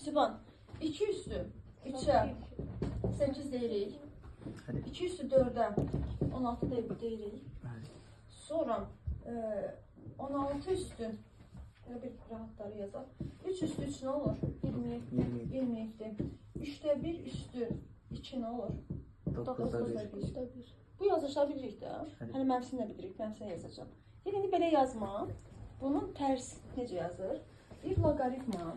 Siban, 2 üstü 3'e 8 deyirik. 2 üstü 4'e 16 deyirik. Sonra 16 üstü bir rahatları yazaq. 3 üstü 3 nə olur? 27. 3'te 1 üstü 2 nə olur? 9'da 1. Bu yazışları bilirik də. Hani mənfisini də bilirik, mənfisini yazacağım. Yəni belə yazma. Bunun tərs necə yazır? Bir loqaritma.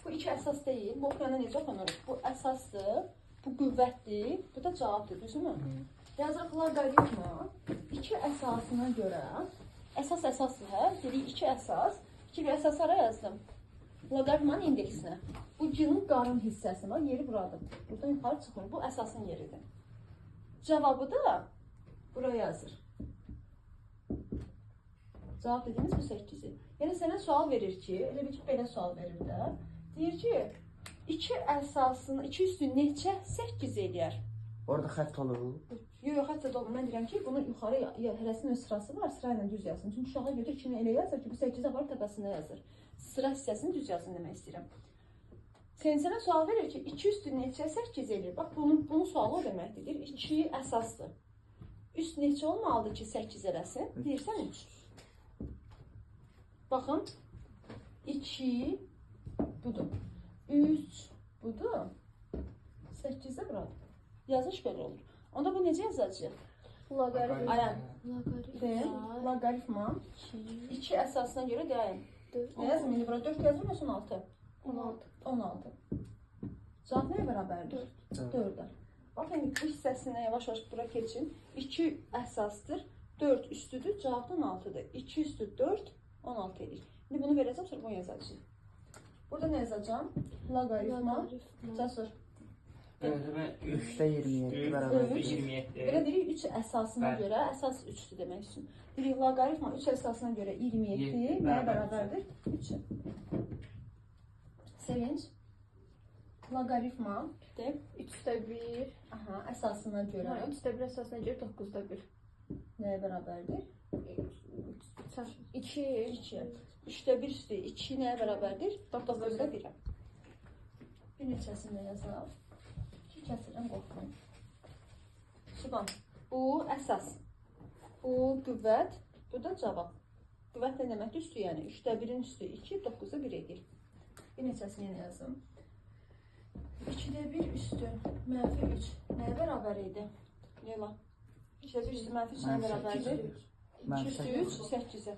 Bu iki əsas deyil. Bu oxuyanda necə oxunur? Bu əsasdır, bu qüvvətdir, bu da cavabdır, düzmü? Yazırıq loqaritma. İki əsasına görə, əsasdır hə? Dedik iki əsas. İki əsas ara yazdım. Loqaritmanın indeksinə. Bu cinin qarın hissəsi var, yeri buradır. Buradan yuxarı çıxmır. Bu əsasın yeridir. Cavabı da buraya yazır. Cavab dediniz bu 8'i. Yəni sənə sual verir ki, elə bir ki belə sual verir də. Deyir ki, 2 əsasını, 2 üstü neçə 8 eləyər? Orada xətt olur. Yox, xətt olur. Mən deyirəm ki, bunun yuxarı hərəsinin öz sırası var, sırayla düz yazsın. Çünki uşağa götür kimi elə yazır ki, bu 8'i aparıb təpəsində yazır. Sıra hissəsini düz yazsın demək istəyirəm. Sənə sual verir ki, 2 üstü neçə 8 eləyir? Bax, bunun sualı o deməkdir. 2 əsasdır. Üst neçə olmalıdır ki, 8 eləsin? Deyirsən 3. Baxın, 2 budur, 3 budur, 8 də buradır. Yazış belə olur. Onda bu necə yazacaq? Loqaritma 2 əsasına görə deyəyim. Nə yazım? İndi bura 4 yazım, yoxsa 16? 16. Cavab nəyə bərabərdir? 4-ə. Baxın, bu hissəsinə yavaş-yavaş bura keçin. 2 əsasdır, 4 üstüdür, cavab da 16-dır. 2 üstü 4, 16 edir. İndi bunu verəcəm, sonra bunu yazacağım. Burada nə yazacağım? Loqaritma. Cəsur. 3'te 27 beraber. 27. Belə deyirik 3 əsasına görə, əsas 3'dür demək üçün. Deyirik loqaritma 3 əsasına görə 27 nəyə bərabərdir? 3'ə. Sevinç. Loqaritma 3'te 1. aha, əsasına görə 3'te 1 əsasına görə 9'da 1. nəyə bərabərdir? 2. 2. 3'te 1 üstü 2 nəyə bərabərdir? 9'da 1'ə. Bir neçəsində yazaq. 2 kəsirəm, qorxmayın. Şuban, bu əsas. Bu qüvvət, bu da cavab. Qüvvət nə deməkdir? Üstü yəni. 3'te 1'in üstü 2, 9'da 1 edir. Bir neçəsini yenə yazım. 2'de 1 üstü mənfi 3 nəyə bərabər idi? Leyla. 2'de 1 üstü mənfi 3 nəyə bərabərdir? 2 üstü 3, 8'ə.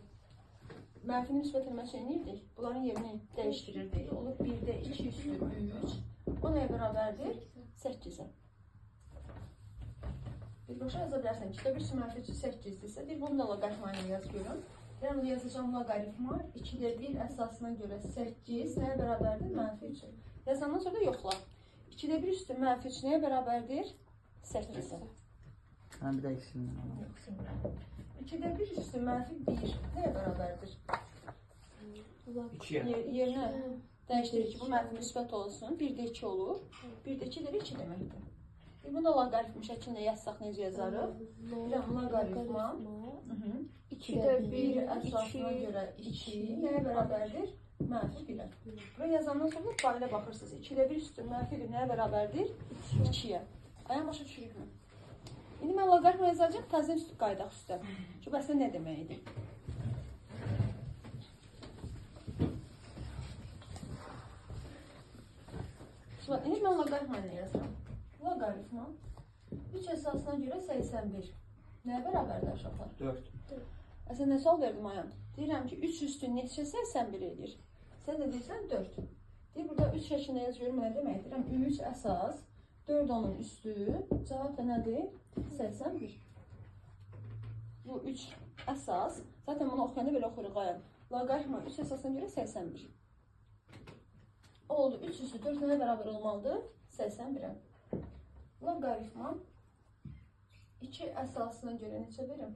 Mənfinin müsbət eləmə şeyini edirdik. Bunların yerini dəyişdirirdik. Olur 1'də 2 üstü 3. O nəyə bərabərdir? 8'ə. Birbaşa yaza bilərsən. 2'də 1 üstü mənfi 3, 8'dirsə, deyir, bunu da loqaritma ilə yaz görün. Yəni, yazacağım loqaritma 2'də 1 əsasına görə 8 nəyə bərabərdir? Mənfi 3. Yazandan sonra da yoxla. 2'də 1 üstü mənfi 3 nəyə bərabərdir? 8'ə. Ha bir dakika. 2'də 1 üstü mənfi 1 nəyə bərabərdir? 2'ye. Yerinə dəyişdirir ki, bu mənfi müsbət olsun. 1'də 2 olur. 1'də 2 də 2 deməkdir. Bunu da loqaritm şəklində yazsaq necə yazarıq? Biləm, loqaritma 2'də 1 əsasına görə 2 nəyə bərabərdir? Mənfi 1'ə. Buraya yazandan sonra barədə baxırsınız. 2'də 1 üstü mənfi 1 nəyə bərabərdir? 2'yə. Ayağın başa düşürükmü? İndi mən loqaritma yazacağım, təzə üstü qaydaq üstə. Ki, bəs nə deməkdir? İndi mən loqaritma ilə yazıram. Loqaritma 3 əsasına görə 81. Nəyə bərabərdir aşağılar? 4. Əsən nə sual verdim Ayan? Deyirəm ki, 3 üstü neçə 81 edir? Sən də deyirsən 4. Deyir, burada 3 şəklində yazıyorum, nə demək? Deyirəm, 3 əsas, 4 onun üstü, cavab da nədir? 81. Bu 3 əsas, zaten bunu oxuyanda belə oxuyuruq Ayan. Loqaritma 3 əsasına görə 81. Oldu, 3 üstü 4 nəyə bərabər olmalıdır? 81'ə. Loqaritma 2 əsasına görə neçə verim?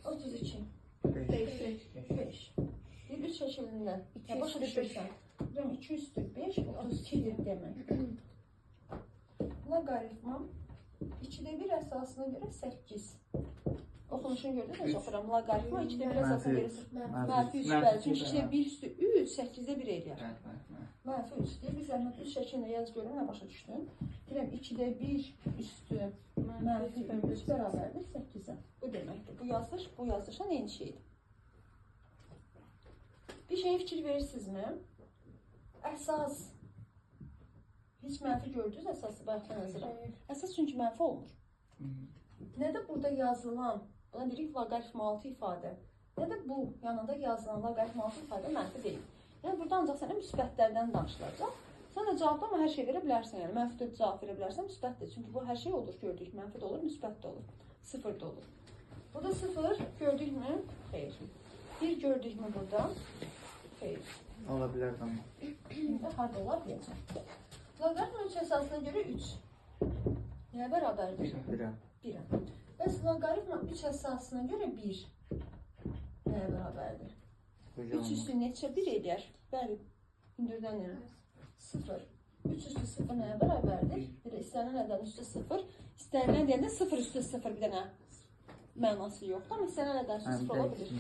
32. 5. Bir 3 şəklində. Başa düşürsən. 2 üstü 5, 32'dir demək. Loqaritma 2'də 1 əsasına görə 8. oxunuşunu gördünüz mü? Oxuram. Loqaritma 2-də 1 əsasına görə mənfi 3 Mənfi bəli. Çünki 2-də 1 üstü 3, 8-də 1 eləyər. Bəli, bəli, bəli. Mənfi 3 deyir. Bir zəhmət 3 şəklində yaz görüm, nə başa düşdün? Deyirəm 2-də 1 üstü mənfi 3 bərabərdir 8-ə. Bu deməkdir. Bu yazılışla eyni şeydir. Bir şeyə fikir verirsinizmi? Əsas. Hiç mənfi gördünüz əsası bayaqdan nəzərə. Əsas çünki mənfi olmur. Nə də burada yazılan, buna deyirik loqaritm altı ifadə. Nə də bu yanında yazılan loqaritm altı ifadə mənfi deyil. Yəni burada ancaq sənə müsbətlərdən danışılacaq. Sən də cavabda amma hər şey verə bilərsən. Yəni mənfi də cavab verə bilərsən, müsbət də. Çünki bu hər şey olur, gördük. Mənfi də olur, müsbət də olur. 0 da olur. Burada 0 gördükmü? Xeyr. 1 gördükmü burada? Xeyr. Ola bilər amma. İndi harda olar deyəcəm. Loqaritm 3 əsasına görə 3. Nəyə bərabərdir? 1-ə. 1-ə. Bəs loqaritm 3 əsasına görə 1. Nəyə bərabərdir? 3 üstü neçə 1 eləyər? Bəli, hündürdən yəni. 0. 3 üstü 0 nəyə bərabərdir? İstənilən ədənin üstü 0. İstənilən deyəndə 0 üstü 0 bir dənə mənası yoxdur. Amma istənilən ədənin üstü 0 ola bilir.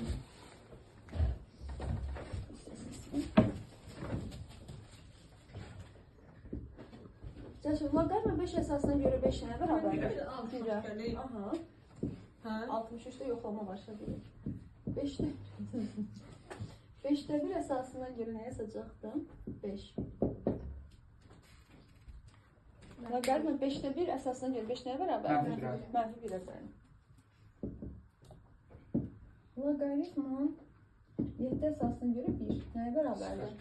Loqaritm 5 əsasına görə 5 nəyə bərabərdir? 1-ə. Aha. 63-də yoxlama başladı. 5-də 5-də 1 əsasına görə nə yazacaqdım? 5. Loqaritm 5-də 1 əsasına görə 5 nəyə bərabərdir? Mənfi 1-ə bərabərdir. Loqaritmin 7 əsasına görə 1 nəyə bərabərdir?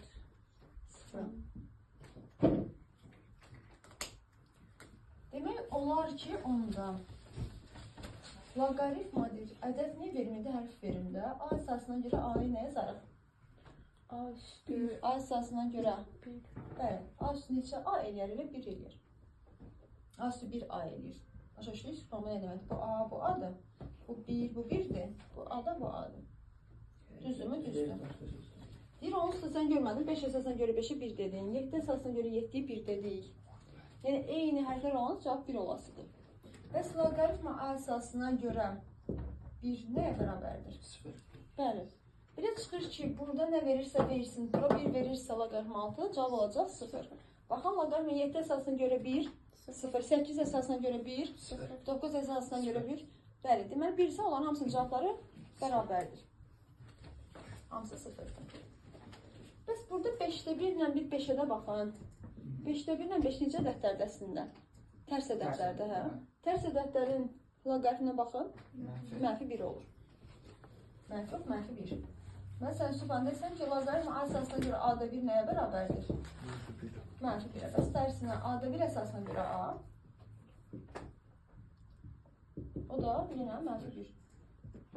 0. Demək olar ki, onda loqaritmadır. Ədəd niyə verməyəndə hərf verimdə? A əsasına görə A-yı nə yazarıq? A üstü A əsasına görə 1. bəli, A üstü neçə A eləyər elə 1 eləyər. A üstü 1 A eləyir. Başa düşdünüz? Bu nə deməkdir? Bu A, bu A'dır. Bu 1, bu 1'dir. Bu A da, bu A'dır. Düzdürmü? Düzdür. Deyir, onu üstü sən görmədin. 5 əsasına görə 5'i 1 dedin. 7 əsasına görə 7'yi 1 dedik. Yəni, eyni hərflər olan cavab 1 olasıdır. Bəs loqaritma A əsasına görə 1 nəyə bərabərdir? 0. Bəli. Belə çıxır ki, burada nə verirsə versin, bura 1 verirsə loqaritm 6, cavab olacaq 0. Baxın, loqaritm 7 əsasına görə 1, 0, 8 əsasına görə 1, 9 əsasına görə 1. Bəli, deməli, 1 isə olan hamısının cavabları bərabərdir. Hamısı 0'dır. Bəs burada 5'də 1 ilə bir 5'ə də baxın. 5'də 1 ilə 5 necə ədədlərdə əslində? Tərs ədədlərdə, hə? Tərs ədədlərin loqaritminə baxın, mənfi 1 olur. Mənfi yox, mənfi 1. Məsələn, Sübhan desən ki, loqaritm A əsasına görə A-da 1 nəyə bərabərdir? Mənfi 1'ə. Bəs tərsinə A-da 1 əsasına görə A. O da yenə mənfi 1.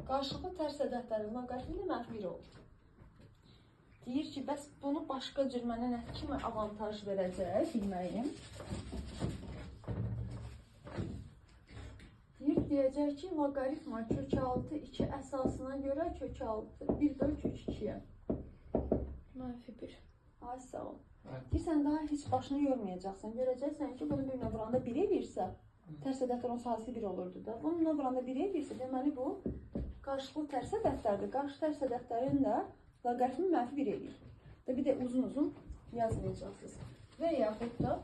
Qarşılıqlı tərs ədədlərin loqaritmi də mənfi 1 olur. Deyir ki, bəs bunu başqa cür mənə nə kimi avantaj verəcək bilməyim. Deyəcək ki, loqaritma kök 6 2 əsasına görə kök 6 1 böl kök 2'yə. Mənfi 1. Ay sağ ol. Deyirsən daha heç başını yormayacaqsan. Görəcəksən ki, bunu birinə vuranda 1 eləyirsə, tərs ədədlər onun sahəsi 1 olurdu da. Bununla vuranda 1 eləyirsə, deməli bu qarşılıqlı tərs ədədlərdir. Qarşı tərs ədədlərin də loqaritmi mənfi 1 eləyir. Bir də uzun-uzun yazmayacaqsınız. Və yaxud da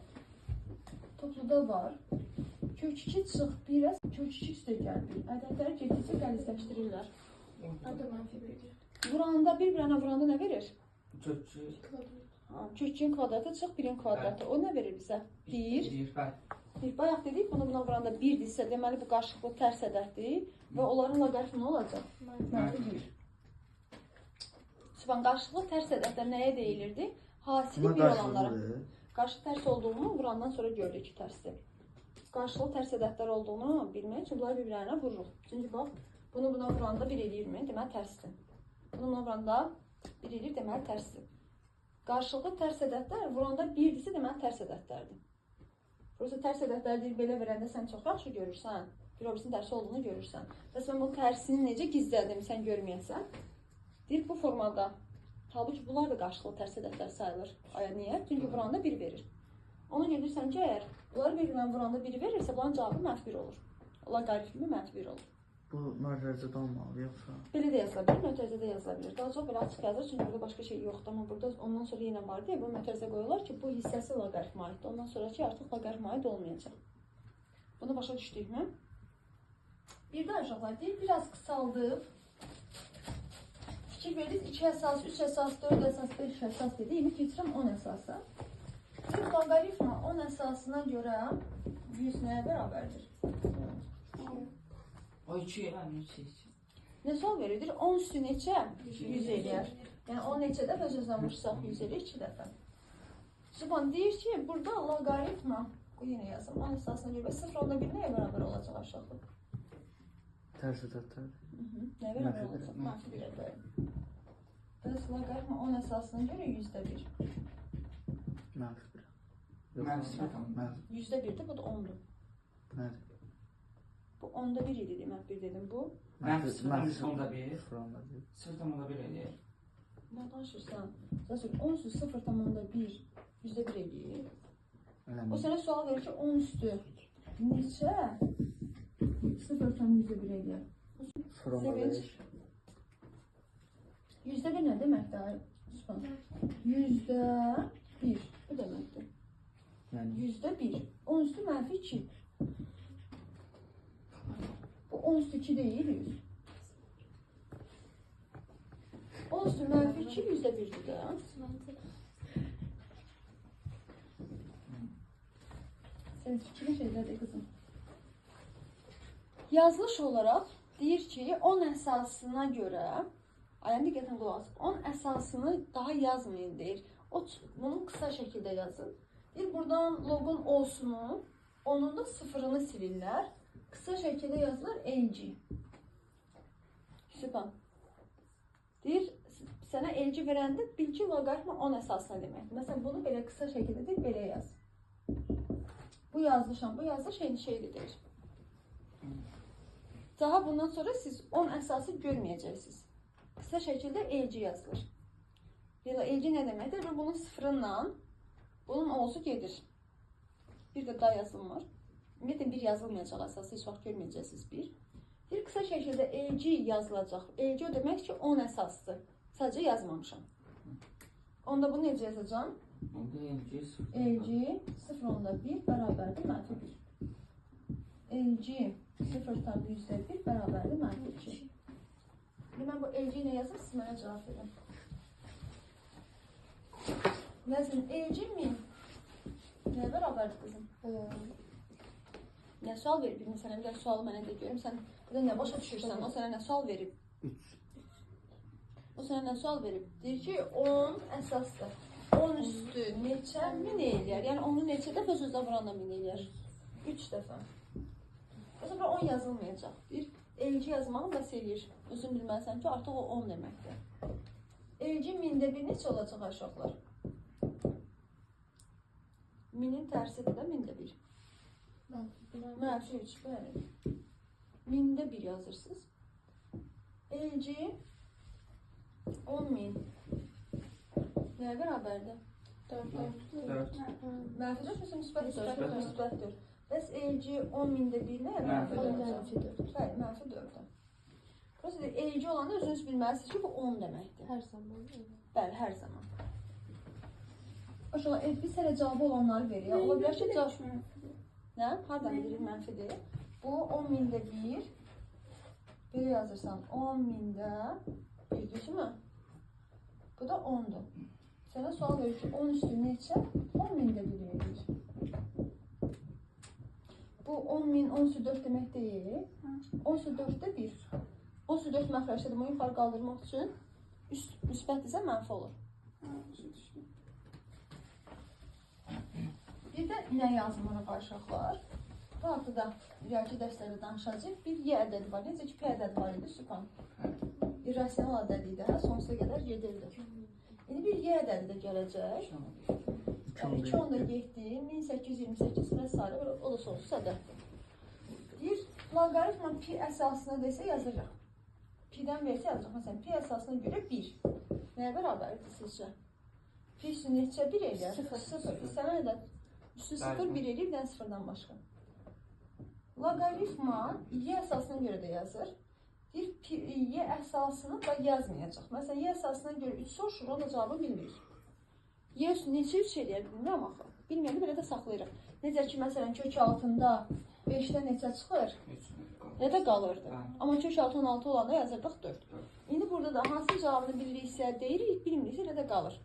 topluda var. Kök 2 çıx 1'ə, kök 2 üstə gəldi. Ədədləri getdikcə qəlizləşdirirlər. Adı mənfi 1. Vuranda bir-birinə vuranda nə verir? Kök 2. Kök 2'nin kvadratı çıx 1'in kvadratı. O nə verir bizə? 1. Bayaq dedik, bunu buna vuranda 1 desə, deməli bu qarşılıqlı tərs ədəddir və onların loqaritmi nə olacaq? Mənfi 1. Sübhan, qarşılıqlı tərs ədədlər nəyə deyilirdi? Hasili 1 olanlara. Qarşı tərs olduğunu vurandan sonra gördük ki, tərsdir. Qarşılıqlı tərs ədədlər olduğunu bilmək üçün bunları bir-birlərinə vururuq. Çünki bax, bunu buna vuranda 1 eləyirmi? Deməli tərsdir. Bunu buna vuranda 1 eləyir, deməli tərsdir. Qarşılıqlı tərs ədədlər vuranda 1 desə, deməli tərs ədədlərdir. Burası tərs ədədlər deyil, belə verəndə sən çox yaxşı görürsən. Bir obrisinin tərsi olduğunu görürsən. Bəs mən bu tərsini necə gizlədim, sən görməyəsən? Deyir, bu formada. Halbuki bunlar da qarşılıqlı tərs ədədlər sayılır. Aya niyə? Çünki vuranda 1 verir. Onu gedirsən ki, əgər bunları bir-birinə vuranda 1 verirsə, bunların cavabı mənfi 1 olur. Loqaritmi mənfi 1 olur. Bu mötərizədə olmalı yoxsa? Belə də yazıla bilər, mötərizə də yazıla bilər. Daha çox belə açıq yazılır, çünki burada başqa şey yoxdur. Amma burada ondan sonra yenə var deyə bu mötərizə qoyurlar ki, bu hissəsi loqaritmə aiddir. Ondan sonraki artıq loqaritmə aid olmayacaq. Bunu başa düşdükmü? Bir də uşaqlar deyil, biraz qısaldıb. Fikir verdiniz, 2 əsas, 3 əsas, 4 əsas, 5 əsas dedi. İndi keçirəm 10 əsasa. Bir loqaritma 10 əsasına görə 100 nəyə bərabərdir? O 2 yəni 2. Nə sual verir? 10 üstü neçə? 100 eləyər. Yəni 10 neçə dəfə sözləmişsək 100 eləyir 2 dəfə. Züban deyir ki, burada loqaritma, bu yenə yazım, 10 əsasına görə 0.1 nəyə bərabər olacaq aşağıda? Tərs ədədlər. Nəyə bərabər olacaq? Mənfi 1-ə bölün. Bəs loqaritma 10 əsasına görə 100-də 1. Mənfi 1. Mənfi 1. Mənfi. 100-də 1-dir, bu da 10-dur. Nədir? Bu 10-da 1 idi, mən 1 dedim bu. Mənfi 0.1. 0.1. 0.1 eləyir. Nə danışırsan? Zaten 10 üstü 0.1 100-də 1 eləyir. O sənə sual verir ki, 10 üstü neçə 0.100-də 1 eləyir? 0.5. 100-də 1 nə deməkdir? 100-də 1 bu deməkdir. Yəni 100-də 1. 10 üstü mənfi 2. Bu 10 üstü 2 değil 100. 10 üstü mənfi 2 100-də 1'dir də. Sen fikrin şeylerdir kızım. Yazılış olarak deyir ki 10 əsasına görə, ayağım diqqətən qulaq asın, 10 əsasını daha yazmayın deyir. Bunu kısa şəkildə yazın. Deyir buradan logun olsunu, onun da sıfırını silirlər. Kısa şəkildə yazılır LG. Süper. Deyir, sənə LG verəndə bil ki, loqaritma 10 əsasına deməkdir. Məsələn, bunu belə kısa şəkildə deyir, belə yaz. Bu yazılışan, bu yazılış eyni şeydir deyir. Daha bundan sonra siz 10 əsası görməyəcəksiniz. Kısa şəkildə LG yazılır. LG nə deməkdir? Bunun sıfırından bunun olsu gedir. Bir də da yazılmır. Ümumiyyətlə bir yazılmayacaq əsası, heç vaxt görməyəcəksiniz bir. Bir kısa şəkildə LG yazılacaq. LG o demək ki 10 əsasdır. Sadəcə yazmamışam. Onda bunu necə yazacağım? LG 0.1 bərabərdir mənfi 1. LG 0.100-də 1 bərabərdir mənfi 2. Şimdi mən bu LG ilə yazım, siz mənə cavab verin. Yazın, LG mi? Nəyə bərabərdir qızım? Nə sual verib? Məsələn, bir sualı mənə də görüm. Sən nə başa düşürsən? O sənə nə sual verib? 3. O sənə nə sual verib? Deyir ki, 10 əsasdır. 10 üstü neçə? 1000 eləyər. Yəni onu neçə dəfə sözdə vuranda 1000 eləyər? 3 dəfə. O zaman 10 yazılmayacaq. Deyir, LG yazmağın bəs eləyir. Özün bilməlisən ki, artıq o 10 deməkdir. LG 1000-də 1 neçə olacaq aşağılar? 1000-in tərsidir də 1000-də 1. Mənfi 3, bəli. 1000-də 1 yazırsınız. LG 10.000 nəyə bərabərdir? 4. Mənfi 4 müsün? Müsbət 4. Bəs LG 10.000-də 1 nəyə bərabərdir? Mənfi 4. Bəli, mənfi 4. Burası LG olanda özünüz bilməlisiniz ki, bu 10 deməkdir. Hər zaman. Bəli, hər zaman. Aşağı, bir sənə cavabı olanları verir. Ola bilər ki, cavab... Nə? Hardan bilir mənfidir? Bu 10.000-də 1. Belə yazırsan 10.000-də 1 düşmü? Bu da 10'dur. Sənə sual verir ki 10 üstü neçə? 10.000-də 1 verir. Bu 10.000 10 üstü 4 demək deyil. 10 üstü 4'də 1. 10 üstü 4 məxrəcdə bunu yuxarı qaldırmaq üçün müsbət isə mənfi olur. Bir də nə yazılmalı uşaqlar? Bu haqda ileriki dərslərdə danışacağıq. Bir Y ədədi var. Necə ki, P ədədi var idi, süpan. İrrasional ədədi də sonsuza qədər gedirdi. İndi bir Y ədədi də gələcək. 2 onda 7, 1828 və s. O da sonsuz ədəddir. Deyir, loqaritma pi əsasına desə yazırıq. Pi'dən versə yazırıq. Məsələn, pi əsasına görə 1. Nəyə bərabərdir sizcə? Pi üstü neçə 1 eləyər? 0. İstənən ədəd üstü 0, 1 eləyir, bir dənə 0-dan başqa. Loqaritma y əsasına görə də yazır. Deyir y əsasını da yazmayacaq. Məsələn, y əsasına görə 3 soruşur, onun cavabını bilmirik. Y üstü neçə 3 eləyər bilmirəm axı. Bilməyəndə belə də saxlayırıq. Necə ki, məsələn, kök altında 5-dən neçə çıxır? Ya da qalırdı. Amma kök altı 16 olanda yazırdıq 4. İndi burada da hansı cavabını biliriksə deyirik, bilmiriksə elə də qalır.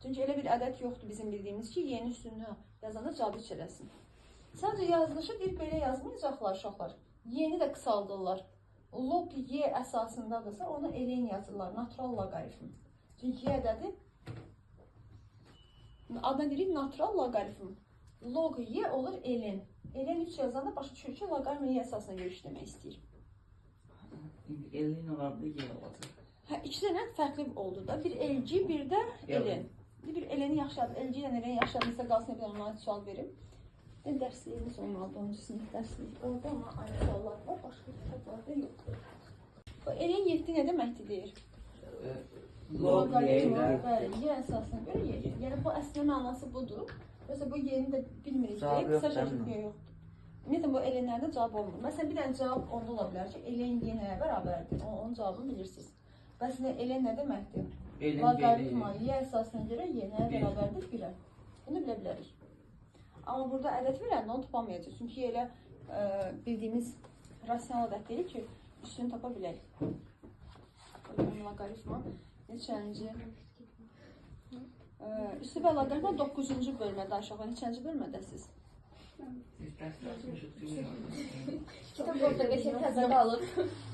Çünki elə bir ədəd yoxdur bizim bildiyimiz ki, y-nin üstünü yazanda cavabı üç eləsin. Sadəcə yazılışı deyir, belə yazmayacaqlar uşaqlar. Y-ni də qısaldırlar. Log y əsasındadırsa onu elin yazırlar, natural loqaritm. Çünki y ədədi adına deyirik natural loqaritm. Log y olur elin. Elin 3 yazanda başa düşür ki, loqaritm y əsasına görə işləmək istəyir. İndi 50 olanda y olacaq. Hə, iki dənə fərqli oldu da. Bir elci, bir də elin. Bir elini yaxşı yazdı, elci ilə elini yaxşı yazmışsa qalsın, bir onlara sual verim. Dərsliğimiz olmalıdır, 10-cu sinif dərsliyi. Orada ona aynı suallar var, başqa kitablarda yoxdur. Elin 7 nə deməkdir deyir? Log y ilə Y əsasına görə y. Yəni bu əslində mənası budur. Mesela bu yeni də bilmirik Cavab deyə, qısa yoxdur, şəkildə yoxdur. Ümumiyyətlə bu elənlərdə cavab olmur. Məsələn, bir dənə cavab onda ola bilər ki, elən y nəyə bərabərdir? Onun cavabını bilirsiniz. Bəs elən nə deməkdir? Loqaritma y əsasına görə y nəyə bərabərdir? 1-ə. Bunu bilə bilərik. Amma burada ədəd verəndə onu tapamayacaq. Çünki elə bildiyimiz rasional ədəd deyil ki, üstünü tapa bilək. Loqaritma neçənci? Üstü və loqaritma 9-cu bölmədə aşağı. Neçənci bölmədəsiz? Kitap orada qəşəng təzə qalır.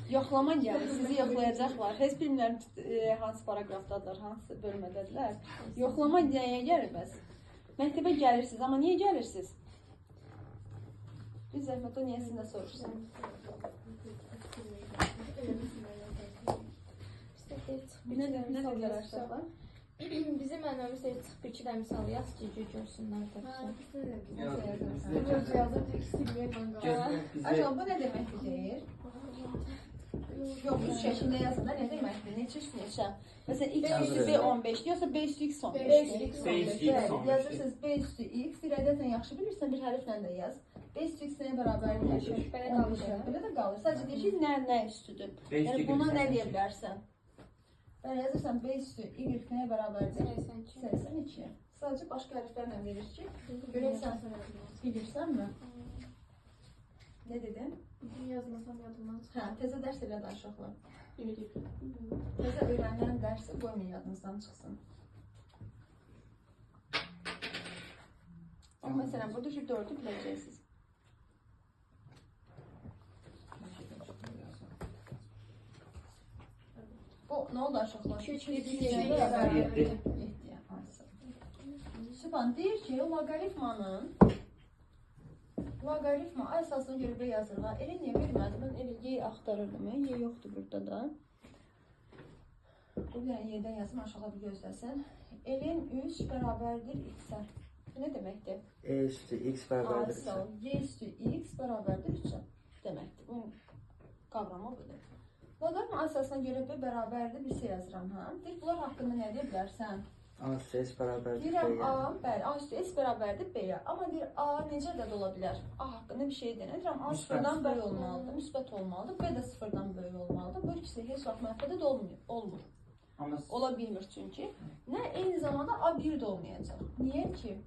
Yoxlama gəlir, sizi yoxlayacaqlar. Heç bilmirəm hansı paragrafdadır, hansı bölmədədirlər. Yoxlama nəyə gəlir bəs? Məktəbə gəlirsiniz, amma niyə gəlirsiniz? Bir zəhmət o niyə sizin də soruşsun. Nə dedilər aşağılar? Bizim mənəmiz deyir, çıxıb 2 də misal yaz ki, görsünlər təbii. Aşağı bu nə deməkdir deyir? Yox, üç şəklində yazında nə deməkdir? Neçə üstü neçə? Məsələn, x üstü b15 yoxsa b üstü x 15. Yazırsınız b üstü x, bir ədədlə yaxşı bilirsən, bir hərflə də yaz. B üstü x nəyə bərabərdir? Belə də qalır. Sadəcə deyir ki, nə üstüdür? Yəni buna nə deyə bilərsən? Bəli, yazırsan b üstü y nəyə bərabərdir? 82. Sadəcə başqa hərflərlə verir ki, görəksən, bilirsənmi? Nə dedin? Yazmasam yadımdan çıxır. Hə, təzə dərs elə danışaqlar. Təzə öyrənilən dərsi qoymayın yadınızdan çıxsın. Məsələn, burada şu 4-ü biləcəksiniz. Bu, nə oldu aşağılar? 7. Sübhan, deyir ki, loqaritma əsasına görə belə yazırlar. Elə niyə vermədim? Mən elə y axtarırdım. Y yoxdur burada da. Bu bir y'dən yazım, aşağı bir gözləsin. Elin 3 bərabərdir x-ə. Bu nə deməkdir? E üstü x bərabərdir 3-ə. Y üstü x bərabərdir 3-ə deməkdir. Bunun qavramı budur. Loqaritma əsasına görə b bərabərdir 1-ə yazıram. Deyir, bunlar haqqında nə deyə bilərsən? A üstü s bərabərdir Deyirəm b-yə. A, bəli, A üstü S bərabərdir B-yə. Amma deyir, A necə ədəd ola bilər? A haqqında bir şey denir. Deyirəm, A sıfırdan böyük olmalıdır, müsbət olmalıdır, B də sıfırdan böyük olmalıdır. Bu ikisi heç vaxt mənfədə də olmur. Ola bilmir çünki. Nə eyni zamanda A 1 də olmayacaq. Niyə ki?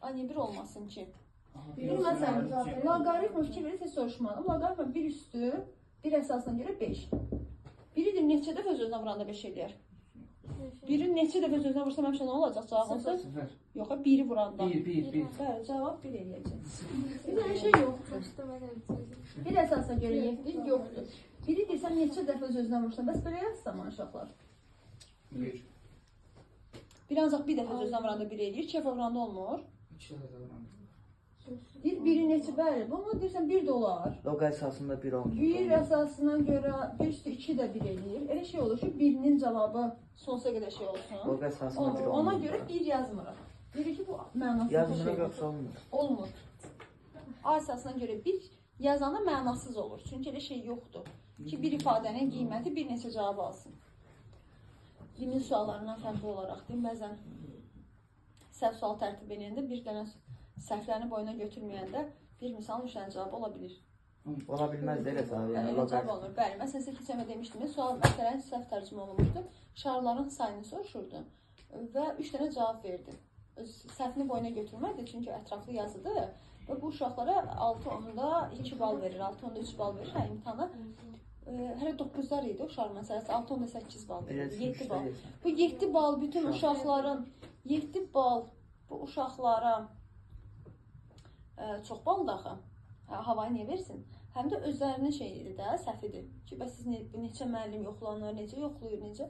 A niyə 1 olmasın ki? Məsələn, loqaritma fikir verirsə soruşmalıyım. Loqaritma 1 üstü 1 əsasına görə 5. Biri də neçə dəfə öz-özünə vuranda 5 eləyər? Birin neçə dəfə sözünə vursam həmişə nə olacaq cavabınız? 0. Yox, biri vuranda. 1. Bəli, cavab 1 eləyəcək. Bir dənə şey yoxdur. Bir əsasına görə 7 yoxdur. Biri desəm neçə dəfə sözünə vursam, bəs belə yazsam uşaqlar. 1. Bir ancaq bir dəfə sözünə vuranda 1 eləyir, 2 dəfə vuranda olmur. 2 dəfə vururam. Deyir, biri neçə, bəli, bunu deyirsən 1 də olar. Log əsasında 1 olmur. 1 əsasına görə 1 üstü 2 də 1 eləyir. Elə şey olur ki, 1-nin cavabı sonsuza qədər şey olsun. Log əsasında 1 olmur. Ona görə 1 yazmırıq. Deyir ki, bu mənasız bir Yazmırıq şey yoxsa olmur? Olmur. A əsasına görə 1 yazanda mənasız olur. Çünki elə şey yoxdur ki, bir ifadənin qiyməti bir neçə cavab alsın. Limin suallarından fərqli olaraq deyim, bəzən səhv sual tərtib edəndə bir dənə səhvlərini boyuna götürməyəndə bir misalın 3 dənə cavabı ola bilir. Ola bilməz də elə abi. Yəni Cavab loqaritm. olur. Bəli, məsələn sizə keçən dəfə demişdim, sual məsələn səhv tərcümə olunmuşdu. Şarların sayını soruşurdu və 3 dənə cavab verdi. Öz səhvini boyuna götürmədi, çünki ətraflı yazıdır və bu uşaqlara 6 onda 2 bal verir, 6 onda 3 bal verir. Hə, imtahana hələ 9-lar idi o şar məsələsi, 6 onda 8 bal verir, 7 bal. Bu 7 bal bütün uşaqların 7 bal bu uşaqlara çox baldır axı. Havayı niyə versin? Həm də özlərinin şeyidir də, səhvidir. Ki, bəs siz neçə müəllim yoxlanır, necə yoxlayır, necə?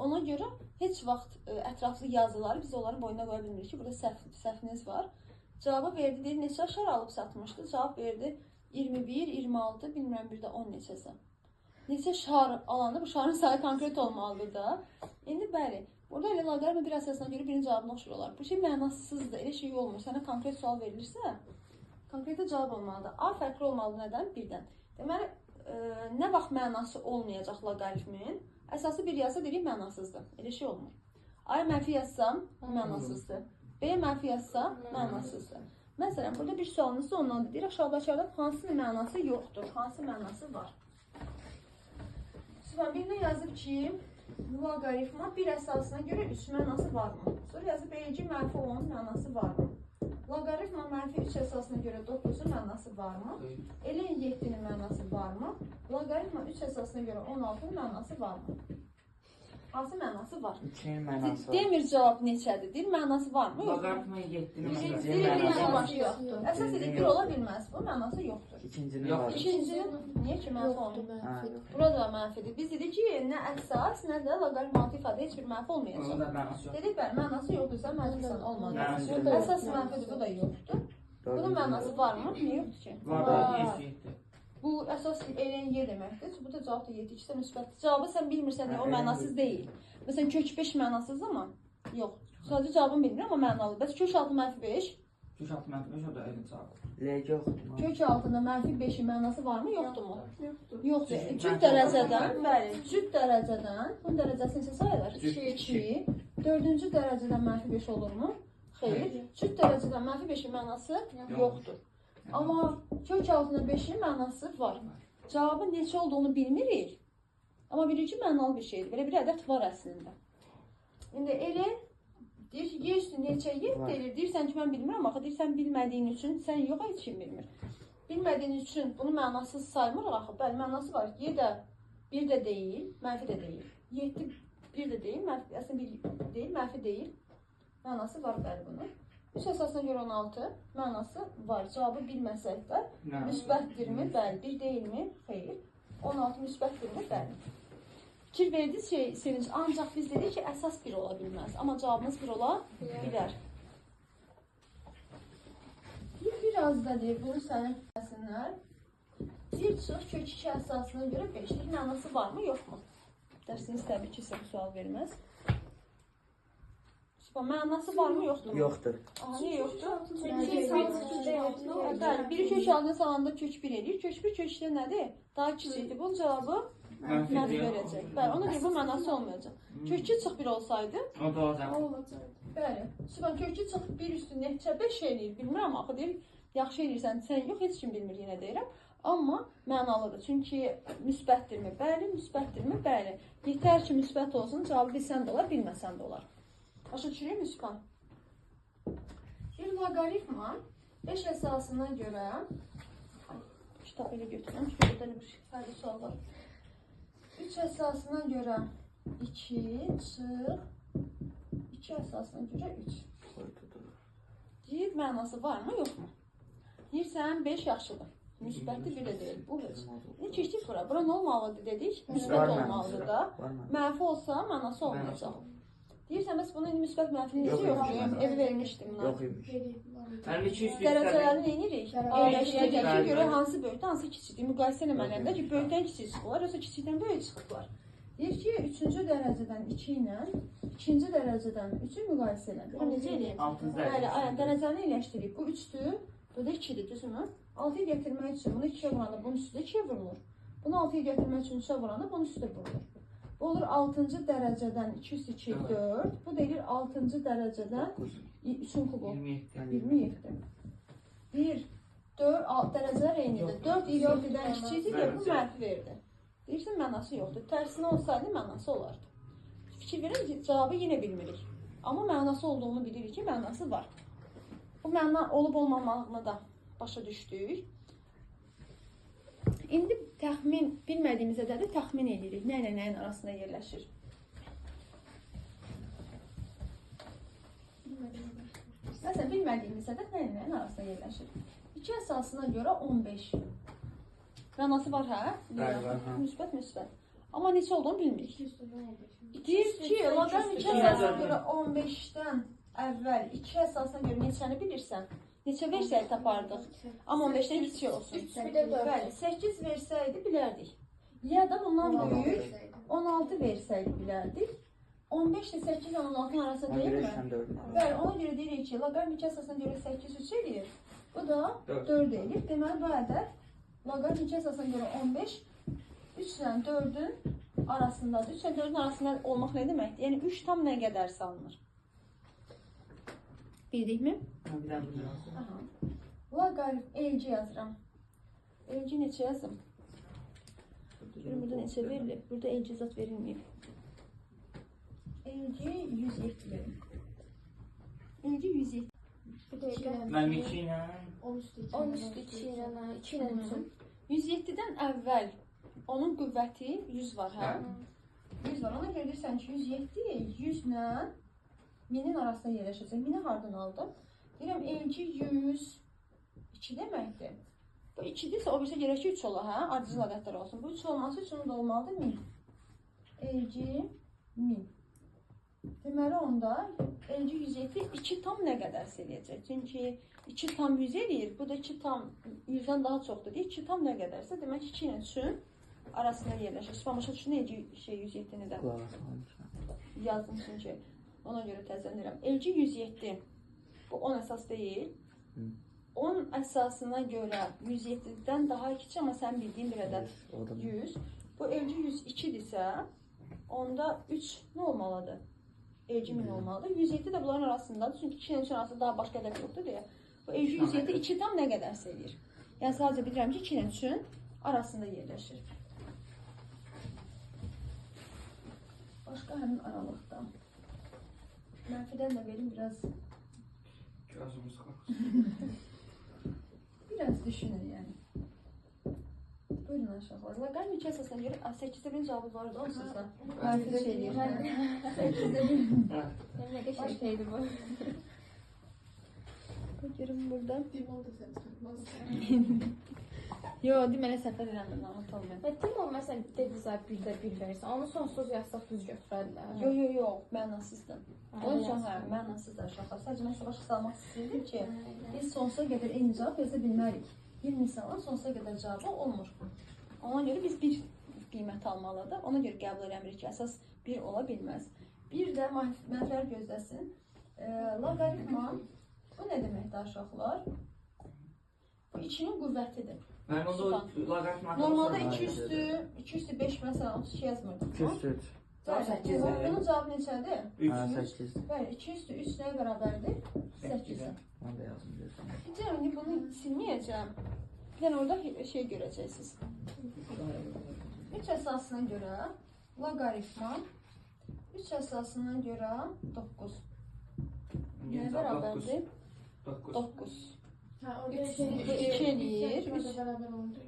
Ona görə heç vaxt ətraflı yazıları biz onların boynuna qoya bilmirik ki, burada səhviniz var. Cavabı verdi, deyir, neçə şar alıb satmışdı? Cavab verdi 21, 26, bilmirəm bir də 10 neçəsə. Neçə şar alanda bu şarın sayı konkret olmalıdır da. İndi bəli, burada elə loqaritm bir əsasına görə birinin cavabını oxşur olar. Bu şey mənasızdır, elə şey olmur. Sənə konkret sual verilirsə, konkretə cavab olmalıdır. A fərqli olmalıdır nədən? Birdən. Deməli, nə vaxt mənası olmayacaq loqaritmin? Əsası bir yazsa deyirik mənasızdır. Elə şey olmur. A mənfi yazsam mənasızdır. B mənfi yazsam mənasızdır. Məsələn, burada bir sualınız ondandır. Deyir, aşağıdakılardan hansı mənası yoxdur? Hansı mənası var? Sonra birinə yazıb ki, loqaritma bir əsasına görə 3 mənası varmı? Sonra yazıb B2 mənfi 10 mənası varmı? Loqaritma mənfi 3 əsasına görə 9-un mənası varmı? Elin 7-nin mənası varmı? Loqaritma 3 əsasına görə 16-ın mənası varmı? Hansı mənası var? 2-nin mənası var. Demir cavab neçədir? Deyir, mənası varmı? Loqaritma 7-nin mənası. Birinci başı yoxdur. Əsas edir, bir ola bilməz. Bu mənası yoxdur. İkincinin Yox. var. İkincinin niyə ki mənfi olmur? Yoxdur. Burada mənfidir. Biz dedik ki, nə əsas, nə də loqaritm altı ifadə heç bir mənfi olmayacaq. Onda mənası yox. Dedik, bəli, mənası yoxdursa mənfisən olmadı. Mənası Əsas mənfidir, bu da yoxdur. Bunun mənası varmı? Niyə yoxdur ki? Var da 7. Bu əsas eləyən yer deməkdir. Bu da cavab da 7, ikisi də müsbətdir. Cavabı sən bilmirsən, o mənasız deyil. Məsələn, kök 5 mənasız amma yox. Sadəcə cavabını bilmirəm, amma mənalı. Bəs kök 6 mənfi 5? Kök 6 mənfi 5 o da elin cavabı. L yoxdur. Kök altında mənfi 5-in mənası varmı, yoxdur mu? Yoxdur. Yoxdur. Cüt Cüt dərəcədən, bəli, cüt dərəcədən, bunun dərəcəsi neçə sayılır? 2. 4-cü dərəcədən mənfi 5 olurmu? Xeyr. Cüt dərəcədən mənfi 5-in mənası yoxdur. Amma kök altında 5-in mənası var. Cavabın neçə olduğunu bilmirik. Amma bilirik ki, mənalı bir şeydir. Belə bir ədəd var əslində. İndi elə deyir ki, y üstü neçə y deyilir. Deyirsən ki, mən bilmirəm. Axı deyirsən bilmədiyin üçün sən yox, heç kim bilmir. Bilmədiyin üçün bunu mənasız saymırıq axı. Bəli, mənası var. Y də 1 də deyil, mənfi də deyil. 7 1 də deyil, mənfi əslində 1 deyil, mənfi deyil. Mənası var bəli bunun. 3 əsasına görə 16 mənası var. Cavabı bilməsək də müsbətdirmi? Bəli. 1 deyilmi? Xeyr. 16 müsbətdirmi? Bəli. Fikir verdiniz şey, Sevinç. Ancaq biz dedik ki, əsas 1 ola bilməz. Amma cavabımız 1 ola bilər. Biraz da deyir, bunu sənə bilməsinlər. Bir çıx kök 2 əsasına görə 5'lik mənası varmı, yoxmu? Dərsiniz təbii ki, sizə bu sual verməz. Mənası varmı, yoxdur mu? Yoxdur. Aha, niyə yoxdur? Yoxdur. Bəli, biri kök altına salanda kök 1 eləyir. Kök 1 kök 2-də nədir? Daha kiçikdir. Bunun cavabı mənfi verəcək. Bəli, ona görə bu mənası olmayacaq. Kök 2 çıx 1 olsaydı, O da olacaq. bəli. Sübhan kök 2 çıx 1 üstü neçə 5 eləyir, bilmirəm axı deyir. Yaxşı eləyirsən, sən yox, heç kim bilmir yenə deyirəm. Amma mənalıdır. Çünki müsbətdirmi? Bəli, müsbətdirmi? Bəli. Yetər ki, müsbət olsun, cavabı bilsən də olar, bilməsən də olar. Başa düşürük mü Sübhan? Bir loqaritma 5 əsasına görə kitab elə götürəm, çünki burada bir fərqli sual var. 3 əsasına görə 2 çıx 2 əsasına görə 3. Deyir, mənası varmı, yoxmu? Deyirsən, 5 yaxşıdır. Müsbətli bir də deyil. Bu heç. İndi keçdik bura. Bura nə olmalıdır dedik? Müsbət olmalıdır da. Mənfi olsa, mənası olmayacaq. Deyirsən, bəs bunun indi müsbət mənfini necə yoxlayım? Evi vermişdim buna. Yox imiş. Mənim 200 Dərəcələrini neyinirik? Əyləşdirəcək ki, görə hansı böyükdən, hansı kiçikdir. Müqayisə eləməliyəndə ki, böyükdən kiçik çıxırlar, yoxsa kiçikdən böyük çıxırlar. Deyir ki, 3-cü dərəcədən 2 ilə 2-ci dərəcədən 3-ü müqayisə elə. Bunu necə eləyək? Bəli, dərəcəni eləşdirik. Bu 3-dür, bu da 2-dir, düzmü? 6-ya gətirmək üçün bunu 2-yə vuranda bunun üstü də 2-yə vurulur. Bunu 6-ya gətirmək üçün 3-ə vuranda bunun üstü də vurulur. Bu olur 6-cı dərəcədən 2 üstü 2, 4. Bu deyir 6-cı dərəcədən 3-ün kubu. 27. Deyir dərəcələr eynidir. 4 7-dən kiçikdir deyə bu mənfi verdi. Deyirsən mənası yoxdur. Tərsinə olsaydı mənası olardı. Fikir verin ki, cavabı yenə bilmirik. Amma mənası olduğunu bilirik ki, mənası var. Bu məna olub olmamağını da başa düşdük. İndi təxmin, bilmədiyimizə də təxmin edirik. Nə ilə nəyin arasında yerləşir? Məsələn, bilmədiyimizə də nə ilə nəyin arasında yerləşir? 2 əsasına görə 15. Mənası var, hə? Bəli, var, hə. Müsbət. Amma neçə olduğunu bilmirik. Deyir ki, loqaritm 2 əsasına görə 15-dən əvvəl 2 əsasına görə neçəni bilirsən? Neçə versəydi tapardıq? Amma 15-dən kiçik olsun. 8 versəydi bilərdik. Ya da bundan böyük 16 versəydi bilərdik. 15 ilə 8 ilə 16-nın arasında deyilmi? Bəli, ona görə deyirik ki, loqaritm 2 əsasına görə 8 3 eləyir. Bu da 4 eləyir. Deməli, bu ədəd loqaritm 2 əsasına görə 15 3 ilə 4-ün arasındadır. 3 ilə 4-ün arasında olmaq nə deməkdir? Yəni 3 tam nə qədər salınır? Bildikmi? Bir daha bunu yazdım. Loqaritm elci yazıram. Elci neçə yazım? Görün, burada neçə verilir? Burada elci zat verilməyib. Elci 107 verin. Elci 107. Mənim 2 ilə 10 üstü 2 ilə 2 ilə üçün. 107-dən əvvəl onun qüvvəti 100 var, hə? 100 var. Ona görə deyirsən ki, 107 100 ilə 1000-in arasında yerləşəcək. 1000-i hardan aldım? Deyirəm, elci 102 deməkdir. Bu 2-dirsə, o birisi gerək ki 3 ola, hə? Ardıcıl ədədlər olsun. Bu 3 olması üçün da olmalıdır 1000. Elci 1000. Deməli, onda elci 107 2 tam nə qədər eləyəcək? Çünki 2 tam 100 eləyir. Bu da 2 tam 100-dən daha çoxdur. 2 tam nə qədərsə, demək 2 ilə 3-ün arasında yerləşir. Başa düşün, elci 107-ni də yazdım çünki. Ona görə təzələnirəm. Elci 107. Bu 10 əsas deyil. 10 əsasına görə 107-dən daha kiçik, amma sən bildiyin bir ədəd 100. Bu elci 102-dirsə, onda 3 nə olmalıdır? Elci 1000 olmalıdır. 107 də bunların arasındadır. Çünki 2 ilə 3 arasında daha başqa ədəd yoxdur deyə. Bu elci 107 2 tam nə qədər eləyir? Yəni sadəcə bilirəm ki, 2 ilə 3-ün arasında yerləşir. Başqa həmin aralıqda. Mənfidən də verim biraz. gözümüz qalxsın. Biraz düşünün yəni. Buyurun aşağılar. Loqaritm 2 əsasına görə 8-də 1 cavabı var da onsuz da. Mənfi şey eləyir. 8-də 1. Yəni nə qəşəng şeydir bu. Görün burada. Yo, deməli səhv edirəm, narahat olmayın. Və Timon məsələn dedizə 1-də 1 verirsən, onu sonsuz yazsaq düz götürərlər. Yo, mənasızdır. Onun üçün hə, mənasızdır aşağılar. Sadəcə mən başa salmaq istəyirdim ki, biz sonsuza qədər eyni cavab yaza bilmərik. Bir misalın sonsuza qədər cavabı olmur. Ona görə biz bir qiymət almalıdır. Ona görə qəbul eləmirik ki, əsas 1 ola bilməz. Bir də mənfilər gözləsin. Loqaritma, bu nə deməkdir aşağılar? Bu 2-nin qüvvətidir. Mən onda loqaritm Normalda 2 üstü 5 məsələn 32 yazmırdım. 2 üstü 3. Bunun cavabı neçədir? 8. Bəli, 2 üstü 3 nəyə bərabərdir? 8-ə. Onu da yazdım diyorsun. İndi bunu silməyəcəm. Bir dənə orada şey görəcəksiniz. 3 əsasına görə loqaritma 3 əsasına görə 9. Nəyə bərabərdir? 9. Hə, Üç, orada iki eləyir. bərabər oldu.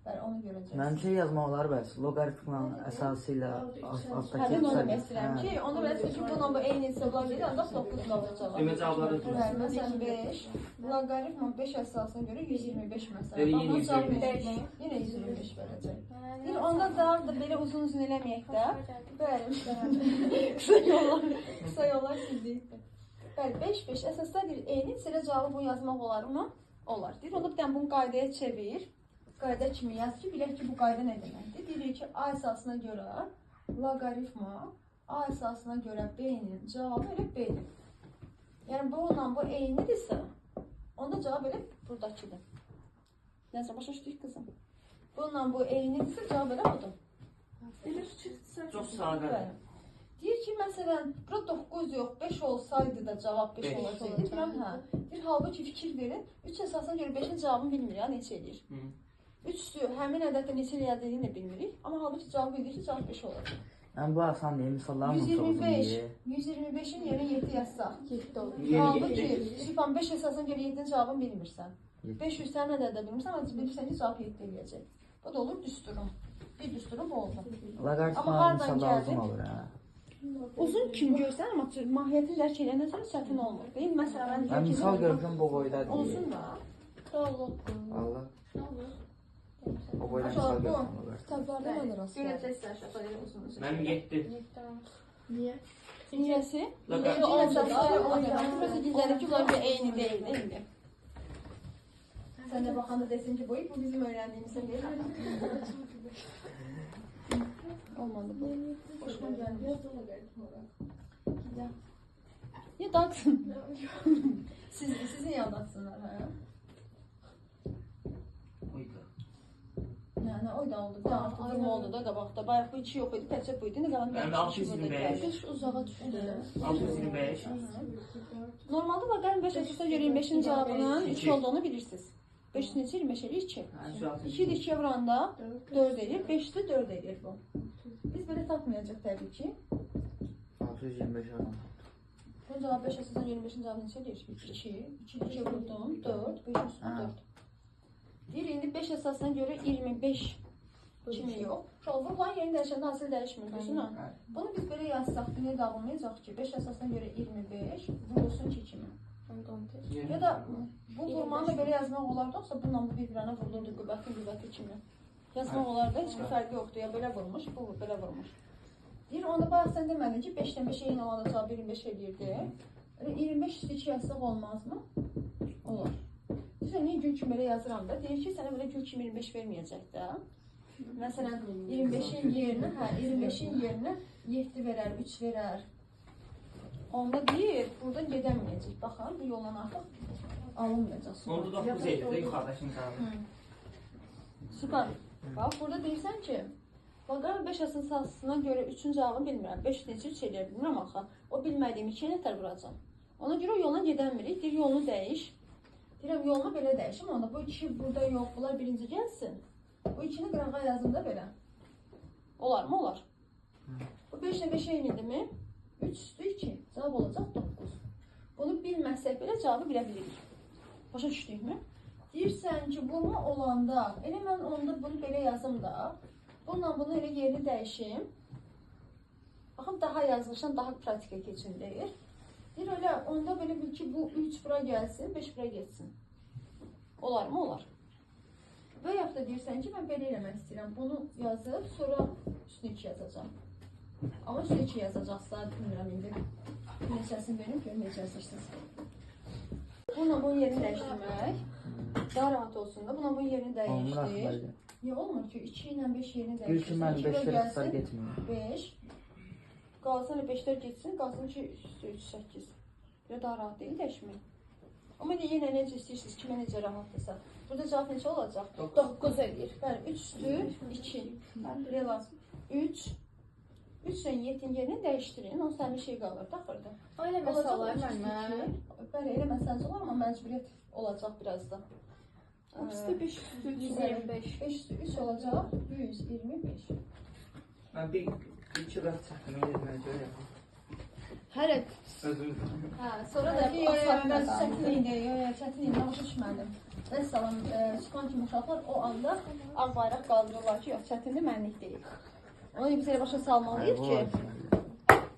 Bəli, onu görəcəksiniz. Mən şey yazmaq olar bəs, loqaritmanın əsası ilə altdakı Həmin onu demək istəyirəm ki, onu belə ki, bununla bu eyni hesablar verir, ancaq 9 qalacaq. Demək cavabları Bəli, məsələn 5, loqaritma 5 əsasına görə 125 məsələn. Elə Bax, bu cavab 125. yenə 125 verəcək. Bir onda cavab da belə uzun eləməyək də. Bəli, qısa yollar sizdəyikdir. Bəli, 5 əsasdadır eyni, sizə cavabı bu yazmaq olarmı? Olar. Deyir, onda bir dənə bunu qaydaya çevir. Qayda kimi yaz ki, bilək ki, bu qayda nə deməkdir? Deyirik ki, A əsasına görə loqaritma A əsasına görə B-nin cavabı elə B-dir. Yəni, bununla bu eynidirsə, onda cavab elə buradakıdır. Nəsə, başa düşdük qızım? Bununla bu eynidirsə, cavab elə budur. Çox sadə. Deyir ki, məsələn, bura 9 yox, 5 olsaydı da cavab 5 Beş. olacaqdı. Deyirəm, hə. Deyir, halbuki fikir verin, 3 əsasına görə 5-in cavabını bilmir ya, neçə eləyir. 3-dür, həmin ədəddə neçə eləyəcəyini də bilmirik. Amma halbuki cavab bildir ki, cavab 5 olacaq. Yəni bu asan deyil, misallarla çox uzun 125, deyil. 125-in yerinə 7 yazsaq. 7 olur. Halbuki, Şifan 5 əsasına görə 7-nin cavabını bilmirsən. 500 sənin ədəddə bilmirsən, amma bilirsən ki, cavab 7 eləyəcək. Bu da olur düsturum. Bir düsturum bu oldu. Loqaritma Amma hardan misallar uzun gəldi? olur, hə. Uzun kimi görsən, amma mahiyyəti dərk edəndən sonra çətin olmur. Deyil, məsələn, Mən misal görürəm bu boyda deyil. olsun da. Olur. Allah. Olur. O boyda Aşağı misal bu. görürəm. loqaritma. Kitablarda mən rast gəldim. Görəcəksən şəxsləri uzun. Mənim 7. Niyə? Niyyəsi? Loqaritma. Necə olacaq? Burası gizlədir ki, bunlar bir eyni deyil, indi. Sən də baxanda desin ki, bu bizim öyrəndiyimizin deyil. Olmadı bu. Hoşuma gəlmir. Ya dansın. Sizin yandatsınlar, hə? Buydu. Yəni, o da oldu. Bir də artıq oldu da qabaqda. Bayaq bu 2 yox idi, təkcə bu idi. İndi qalan Mənim 625. Beş uzağa düşdü. 625. Normalda loqaritm 5 əsasına görə 25-in cavabının 3 olduğunu bilirsiniz. 5 neçə 25 eləyir 2. 2 də 2-yə vuranda 4 eləyir, 5 də 4 eləyir bu. Biz belə tapmayacaq təbii ki. 625 adam. Bu cavab 5 əsasına görə 25-in cavabı neçə eləyir? 2. 2 də 2-yə vurdum, 4, 5 üstü 4. Deyir, indi 5 əsasına görə 25 kimi yox. Şolvurlan yerini dəyişəndə hasil dəyişmir, düşünün. Bunu biz belə yazsaq, niyə dağılmayacaq ki? 5 əsasına görə 25 vurulsun ki kimi. Ya da bu vurmanı da belə yazmaq olardı, yoxsa bununla bu bir-birinə vurulurdu qüvvəti kimi. Yazmaq olardı, heç bir fərqi yoxdur. Ya belə vurmuş, bu belə vurmuş. Deyir, onda bax sən demədin ki, 5-dən 5-ə eyni olanda cavab 25 eləyirdi. 25 üstü 2 yazsaq olmazmı? Olur. Deyirsən, niyə gül kimi belə yazıram da? Deyir ki, sənə belə gül kimi 25 verməyəcək də. Məsələn, 25-in yerinə, 25-in yerinə 7 verər, 3 verər. Onda deyir, buradan gedəməyəcək. Baxın, bu yolla artıq alınmayacaq. Onda 9 eləyir, yuxarıdakını qalır. Süper. Bax, burada deyirsən ki, loqaritm 5 əsasına görə 3-ün cavabını bilmirəm. 5 neçə 3 eləyə bilmirəm axı. O bilmədiyim 2-yə nətər vuracam? Ona görə o yolla gedəmirik. Deyir, yolunu dəyiş. Deyirəm, yolunu belə dəyişim. Onda bu 2 burada yox, bunlar birinci gəlsin. Bu 2-ni qırağa yazımda belə. Olar mı? Olar. Bu 5-ə 5 eynidir mi? 3 üstü 2. Cavab olacaq 9. Bunu bilməsək belə cavabı bilə bilirik. Başa düşdük mü? Deyirsən ki, vurma olanda, elə mən onda bunu belə yazım da, bununla bunu elə yerini dəyişim. Baxın, daha yazılışdan daha pratikə keçin deyir. Deyir, elə onda belə bil ki, bu 3 bura gəlsin, 5 bura geçsin. Olar mı? Olar. Və yaxud da deyirsən ki, mən belə eləmək istəyirəm. Bunu yazıb, sonra üstünə 2 yazacağım. Amma üstünə 2 yazacaqsa, bilmirəm indi. Neçəsini verim ki, necə yazırsınız. Bununla bunun yerini dəyişdirmək. Daha rahat olsun da. Bununla bunun yerini dəyişdir. Niyə olmur ki? 2 ilə 5 yerini dəyişdir. Gül ki, mən 5-lərə qısar getməyim. 5. Qalsın 5-lər geçsin. Qalsın ki, üstü 3, 8. Belə daha rahat deyil dəyişmək. Amma yenə necə istəyirsiniz, kimə necə rahatdırsa. Burada cavab necə olacaq? 9 eləyir. Bəli, 3 üstü 2. Rela 3. 3 ilə 7-in yerini dəyişdirin. O sənin şey qalır da axırda. Elə məsələlər mənə. Bəli, elə məsələsi olar, amma məcburiyyət olacaq birazdan. İkisi 5 üstü 125. 5 üstü 3 olacaq 125. Mən bir iki qat çətin eləməyə görə yapam. Hələ Özüm. hə, sonra da mən çətin idi, çətin idi, başa düşmədim. Vəssalam, çıxan kimi uşaqlar o anda ağ bayraq qaldırırlar ki, yox, çətindir, mənlik deyil. Onu biz elə başa salmalıyıq ki,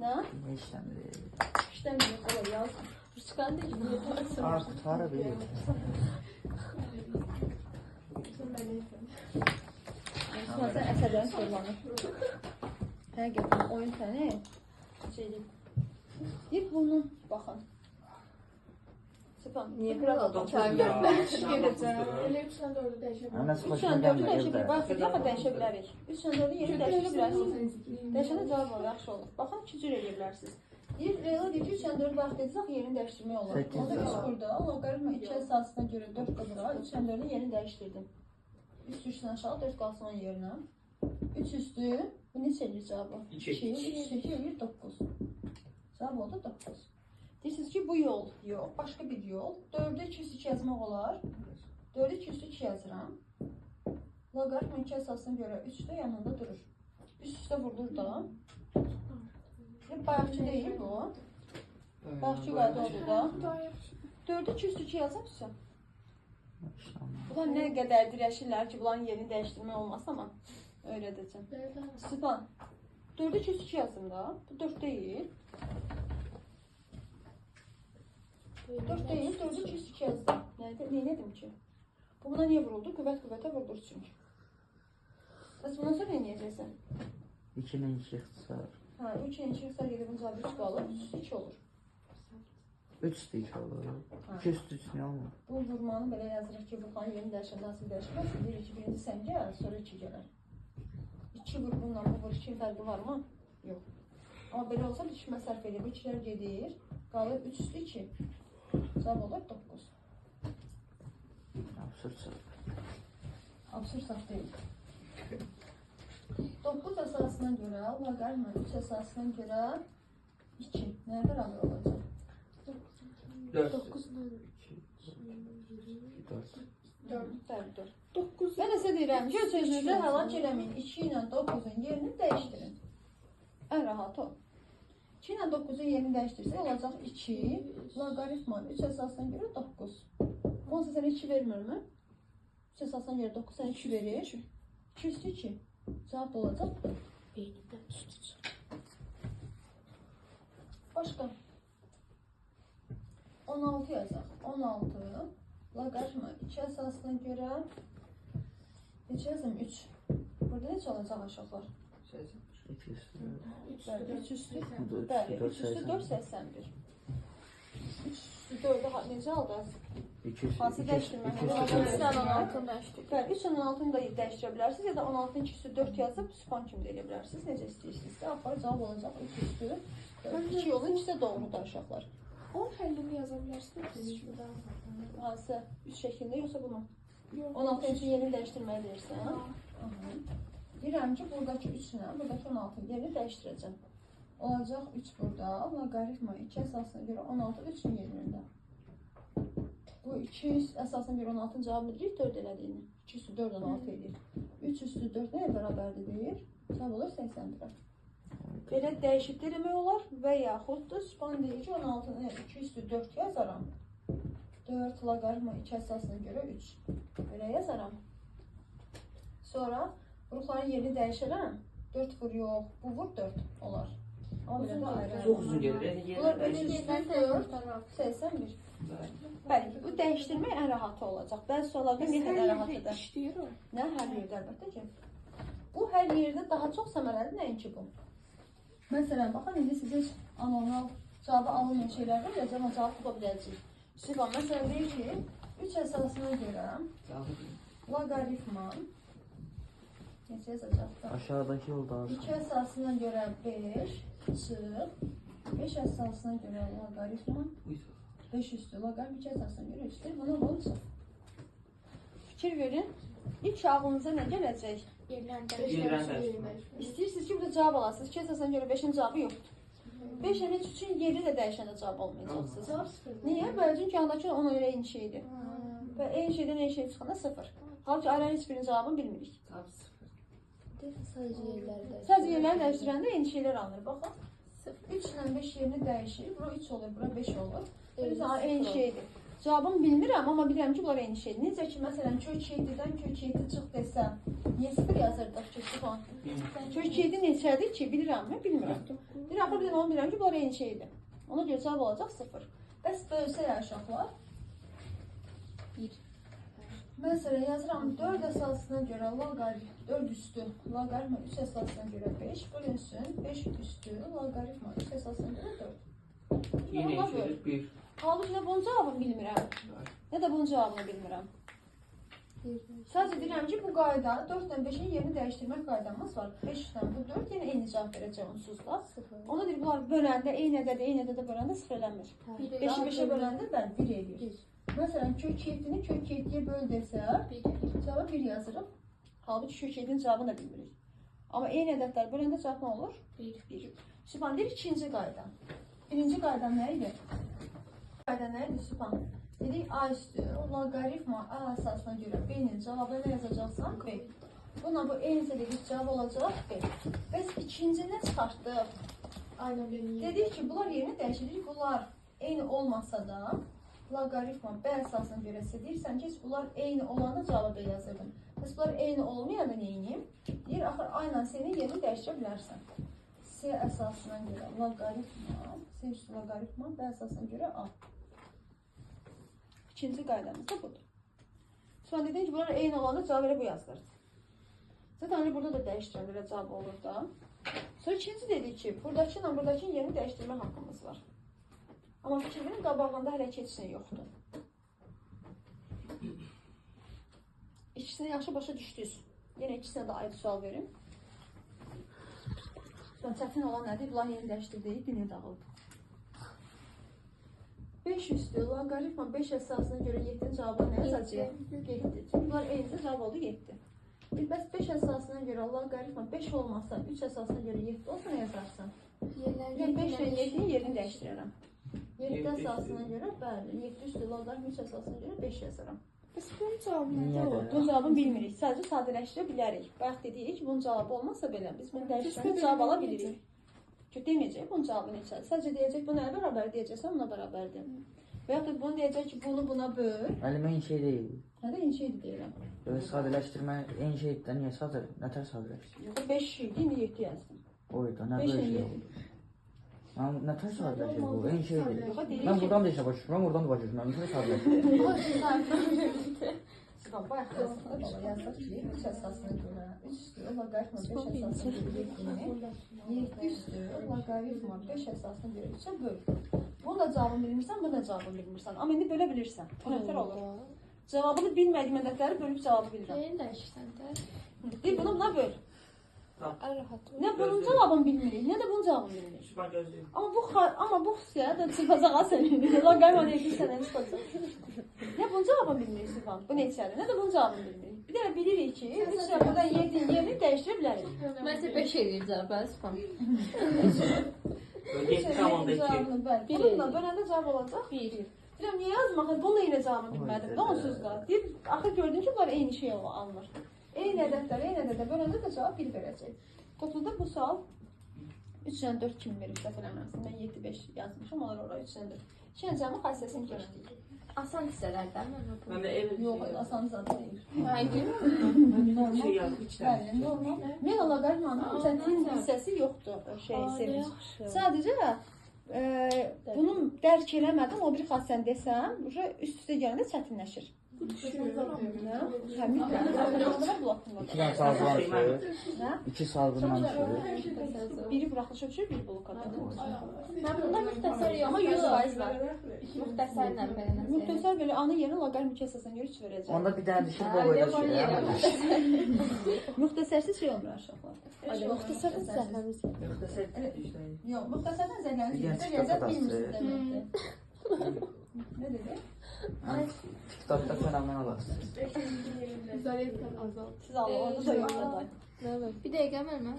nə? Ne işləmir? İşləmir, olur, yaz. Ruskan deyil, bunu yaparsın. Qutarı bir. Sən əsəblərin sorlanır. Həqiqətən, oyun səni şeydir. Deyir bunu, baxın. Süpan, niyə qırağa Gedəcəm. Elə 3-dən 4-ü dəyişə bilərik. Anası 3 xoşuna ilə 4-ü gəlmir dəyişə bilərik. evdə. Bax, dedik, amma dəyişə bilərik. 3 ilə 4-ü yeni dəyişə bilərsiniz. Dəyişəndə cavab var, yaxşı olur. Baxın, 2 cür eləyə bilərsiniz. Deyir, Reyla deyir ki, 3 ilə 4-ü vaxt etsək, yerini dəyişdirmək olar. Səkkiz Onda biz cavab. burada loqaritma 2 əsasına görə 4 qıvıra, 3 ilə 4-ü yeni dəyişdirdim. Üst 3-dən aşağı 4 qalsın onun yerinə. 3 üstü Bu neçə eləyir cavabı? İki. 2, 3, 8 eləyir 9. Cavab oldu 9. Deyirsiniz ki, bu yol yox, başqa bir yol. 4-ə 202 yazmaq olar. 4-ə 202 yazıram. Loqaritm 2 əsasına görə 3 də yanında durur. Üst-üstə vurulur da. Bayaqçı deyil bu. Bayaqçı qayda oldu da. 4-ə 202 yazarsa. Bunlar nə qədər dirəşirlər ki, bunların yerini dəyişdirmək olmaz, amma öyrədəcəm. Sübhan. 4'e 202 yazdım da. Bu 4 değil. 4 değil, 4'e 202 yazdım. Neyledim ki? Bu buna niye vuruldu? Kuvvete vurulur çünkü. Siz bundan sonra ne yiyeceksin? 2'nin 2 ixtisar. Ha, 3'in 2 ixtisar gelip bunun cevabı 3 qalır. 2 olur. 3 de 2 olur. 2 üstü 3 ne olur? Bu vurmanı belə yazırıq ki, bu xanı yeni dəyişən nasıl dəyişməz? 1, 2, birinci sən gəl, sonra 2 gələr. 2 vur bununla bu vur 2'nin fərqi var mı? Yox. Amma belə olsa düşmə sərf edir. Bu 2'lər gedir. Qalır 3 üstü 2. Cavab olur 9. Absurd sağ. Absurd saf deyil. 9 əsasına görə, loqaritm 3 əsasına görə 2. Nəyə bərabər olacaq? 4. 4. 9. Mən nəsə deyirəm, göz sözünüzü həlak eləməyin. 2 ilə 9'un yerini dəyişdirin. Ən rahat o. 2 ilə 9'un yerini dəyişdirsək olacaq 2. Loqaritm 3 əsasına görə 9. Onsa sənə 2 vermir mi? 3 əsasına görə 9 sənə 2 verir. 2 üstü 2. Cavab da olacaq 4. Başqa. 16 yazaq. 16 loqaritm 2 əsasına görə neçə yazım? 3. Burada neçə olacaq aşağılar? 2 üstü 3 üstü 4. bəli, 3 üstü 4 81. 3 üstü 4'ü necə aldınız? 2 üstü Hansı 2 dəyişdirmə? üstü 16'ını dəyişdirdik. Bəli, 3 ilə 16'ını da dəyişdirə bilərsiniz ya da 16'ın 2 üstü 4 yazıb sübhan kimi də elə bilərsiniz. Necə istəyirsinizsə, axırı cavab olacaq 3 üstü 4. 2 yolun ikisi də doğrudur uşaqlar. 10 həllini yaza bilərsiniz. Hansı? 3 şəklində yoxsa bunu? Yox. 16 üçün yerini dəyişdirməyə bilirsən. Deyirəm ki, buradakı 3 ilə buradakı 16'nın yerini dəyişdirəcəm. Olacaq 3 burada. Loqaritm 2 əsasına görə 16 3'ün yerində. Bu 2 əsasına görə 16'ın cavabı bilirik 4 elədiyini. 2 üstü 4 16 edir. 3 üstü 4 nəyə bərabərdir deyir? Cavab olur 81. Belə dəyişiklik demək olar və yaxud da sübhan deyir ki, 16'nı 2 üstü 4 yazaram. 4 loqaritm 2 əsasına görə 3. Belə yazaram. Sonra vuruqların yerini dəyişərəm. 4 vur yox, bu vur 4 olar. Amma belə də ayrı. Çok uzun gelir. Bunlar böyle yerdən 4, 81. Bəli, bu dəyişdirmək ən rahatı olacaq. Bəzi suallarda niyə ən rahatıdır? İşləyir o. Nə hər yerdə əlbəttə ki. Bu hər yerdə daha çox səmərəlidir, nəinki bu. Məsələn, baxın, indi sizə anormal cavabı alınmayan şeylər var ya, cavab tapa biləcəyik. Sübhan, məsələn, deyir ki, 3 əsasına görə loqaritman neçə yazacaqdır? Aşağıdaki yolda 2 əsasına görə 5 çıx, 5 əsasına görə loqaritman 5 üstü loqaritm 2 əsasına görə 3'dür. Buna olacaq. Fikir verin. İlk ağlınıza nə gələcək? İstəyirsiniz ki, burada cavab alasınız. 2 əsasına görə 5'in cavabı yoxdur. 5'in heç üçün yeri də dəyişəndə cavab almayacaqsınız. Niyə? Bəli, çünki andakı ona görə eyni şeydir. Və eyni şeydən eyni şey çıxanda 0. Halbuki ayrı heç birinin cavabını bilmirik. Sadəcə yerləri dəyişdirəndə eyni şeylər alınır. Baxın. 3 ilə 5 yerini dəyişir. Bura 3 olur, bura 5 olur. Eyni şeydir. Cavabımı bilmirəm, amma bilirəm ki, bunlar eyni şeydir. Necə ki, məsələn, kök 7-dən kök 7 çıx desəm, niyə 0 yazırdıq ki, Sübhan? Kök 7 neçədir ki, bilirəmmi? Bilmirəm. Bir axır bir onu bilirəm ki, bunlar eyni şeydir. Ona görə cavab olacaq 0. Bəs bölsək uşaqlar. 1. Məsələn, yazıram 4 əsasına görə loqaritm 4 üstü loqaritm 3 əsasına görə 5 bölünsün 5 üstü loqaritm 3 əsasına görə 4. Yine içerik 1. Halbuki nə bunun cavabını bilmirəm. Nə də bunun cavabını bilmirəm. Sadəcə deyirəm ki, bu qayda 4 ilə 5'in yerini dəyişdirmək qaydamız var. 5 ilə bu 4 yenə eyni cavab verəcək onsuzla. Ona deyir, bunlar böləndə eyni ədədə böləndə 0 eləmir. 5'i 5'e böləndə bəli 1 eləyir. Məsələn, kök 7'ni kök 7'ye böl desə, cavabı 1 yazırıq. Halbuki kök 7'nin cavabını da bilmirik. Amma eyni ədədlər böləndə cavab nə olur? 1. Sübhan deyir ikinci qayda. Birinci qayda nə idi? Qayda nə idi Sübhan? Dedik A üstü loqaritma A əsasına görə B-nin cavabı nə yazacaqsan? B. Buna bu eynicə dedik cavab olacaq B. Bəs ikincini çıxartdıq. Aynen benim. Dedik ki, bunlar yerini dəyişirik. Bunlar eyni olmasa da loqaritma B əsasına görə deyirsən ki, bunlar eyni olanda cavabı yazırdım. Bəs bunlar eyni olmayanda neyiniyim? Deyir, axır aynen senin yerini dəyişdirə bilərsən. C əsasına görə loqaritma, C üstü loqaritma B əsasına görə A. İkinci qaydamız da budur. Sonra dedin ki, bunlar eyni olanda cavab elə bu yazılır. Zaten burada da dəyişdirən belə cavab olur da. Sonra ikinci dedik ki, buradakı ilə buradakı yerini dəyişdirmə haqqımız var. Amma fikir verin, qabağında hələ keçsin yoxdur. İkisini yaxşı başa düşdünüz. Yenə ikisinə də ayrı sual verin. Sonra çətin olan nədir? Bunlar yeni dəyişdirdiyi dünya dağıldı. 5 üstü loqaritma 5 əsasına görə 7-nin cavabı nə yazacaq? 7. Çünki bunlar eynicə cavab oldu 7. Bəs 5 əsasına görə loqaritma 5 olmasa 3 əsasına görə 7 olsa nə yazarsan? Yəni 5 ilə 7-nin yerini dəyişdirərəm. 7 əsasına görə, bəli, 7 üstü loqaritma 3 əsasına görə 5 yazaram. Bəs bunun cavabı Niyə nədə də? oldu? Bunun cavabını bilmirik. Sadəcə sadələşdirə bilərik. Bayaq dedik ki, bunun cavabı olmasa belə biz bunu dəyişdirəndə cavab ala bilirik. Ki, deməyəcək bunun cavabı neçədir. Sadəcə deyəcək bu nəyə bərabər deyəcəksə buna bərabərdir. Və yaxud da bunu deyəcək ki, bunu buna böl. Müəllim eyni şey deyil. Nədə eyni şeydir deyirəm. Sadələşdirmə eyni şeydir də niyə nətər sadələşdir? 5 idi, indi 7 yazdım. Oyda, nə 5 böyle ilə şey 7. oldu? Nətər sadələşdir bu? Eyni şeydir. Yox, deyir Mən ki, buradan da işə başlayıram, oradan da başlayıram. Mən sadələşdir. Sıxam, bayaq yazdıqda baba yazdıq ki, 3 əsasına görə 3 üstü loqaritma 5 əsasına görə 7-ni 7 üstü loqaritma 5 əsasına görə 3-ə böl. Bunun da cavabını bilmirsən, bunun da cavabını bilmirsən. Amma indi bölə bilirsən. O nətər olur? Cavabını bilmədiyim ədədləri bölüb cavabı bilirəm. Yeni dəyişsən də. Deyir, bunu buna böl. Ən rahat. Nə bunun cavabını bilmirik, nə də bunun cavabını bilmirik. Sübhan gözləyir. Amma bu xüsusiyyət də çıxacaq senin. Loqaritma deyir sənə çıxacaq. Nə bunun cavabını bilmirik Sübhan. Bu neçədir? Nə də bunun cavabını bilmirik. Bir də bilirik ki, 3 ilə buradan 7-nin yerini dəyişdirə bilərik. Məncə 5 eləyəcəm, bəs falan. 7 tamamda 2. Bununla böləndə cavab olacaq 1. Deyirəm, niyə yazmaq? Bununla eyni cavabını bilmədim. Də onsuz da. Deyir, axı gördün ki, bunlar eyni şey alınır. Eyni ədəddə böləndə də cavab 1 verəcək. Toplada bu sual 3-dən 4 kimi verir, səhv eləmirəmsin. Mən 7-5 yazmışam, onlar oraya 3-dən 4. Şimdi cəmi xassəsini keçdik. Asan hissələrdən Mən də ev Yox, asan zad deyil. bir şey yazıb 2 dənə. Bəli, normal. Mən loqaritmanın çətin hissəsi yoxdur, sevinç. Sadəcə bunu dərk eləmədim, o bir xassəni desəm, üst-üstə gələndə çətinləşir. Həmin blokunda. 2 dənə saat var ki, Nə? 2 saat bundan düşür. Biri buraxılışa düşür, biri blokada. Mən bunda müxtəsər yox, amma 100% var. Müxtəsərlə belə nəsə. Müxtəsər belə anın yerinə loqaritmik əsasına görə 3 verəcək. Onda bir dənə düşür, bu boyda düşür. Müxtəsərsiz şey olmur aşağılar. Muxtasarın zəhləmiz. Müxtəsər işte. Yox, müxtəsərdən zəhləni Bir dənə bilirsə, yazaq TikTok bilmirsin deməkdir. Nə dedi? TikTokda fenomen olarsınız. Zəliyyətdən azalt. Siz alın, orada da yoxdur. Bir dəqiqə mənə.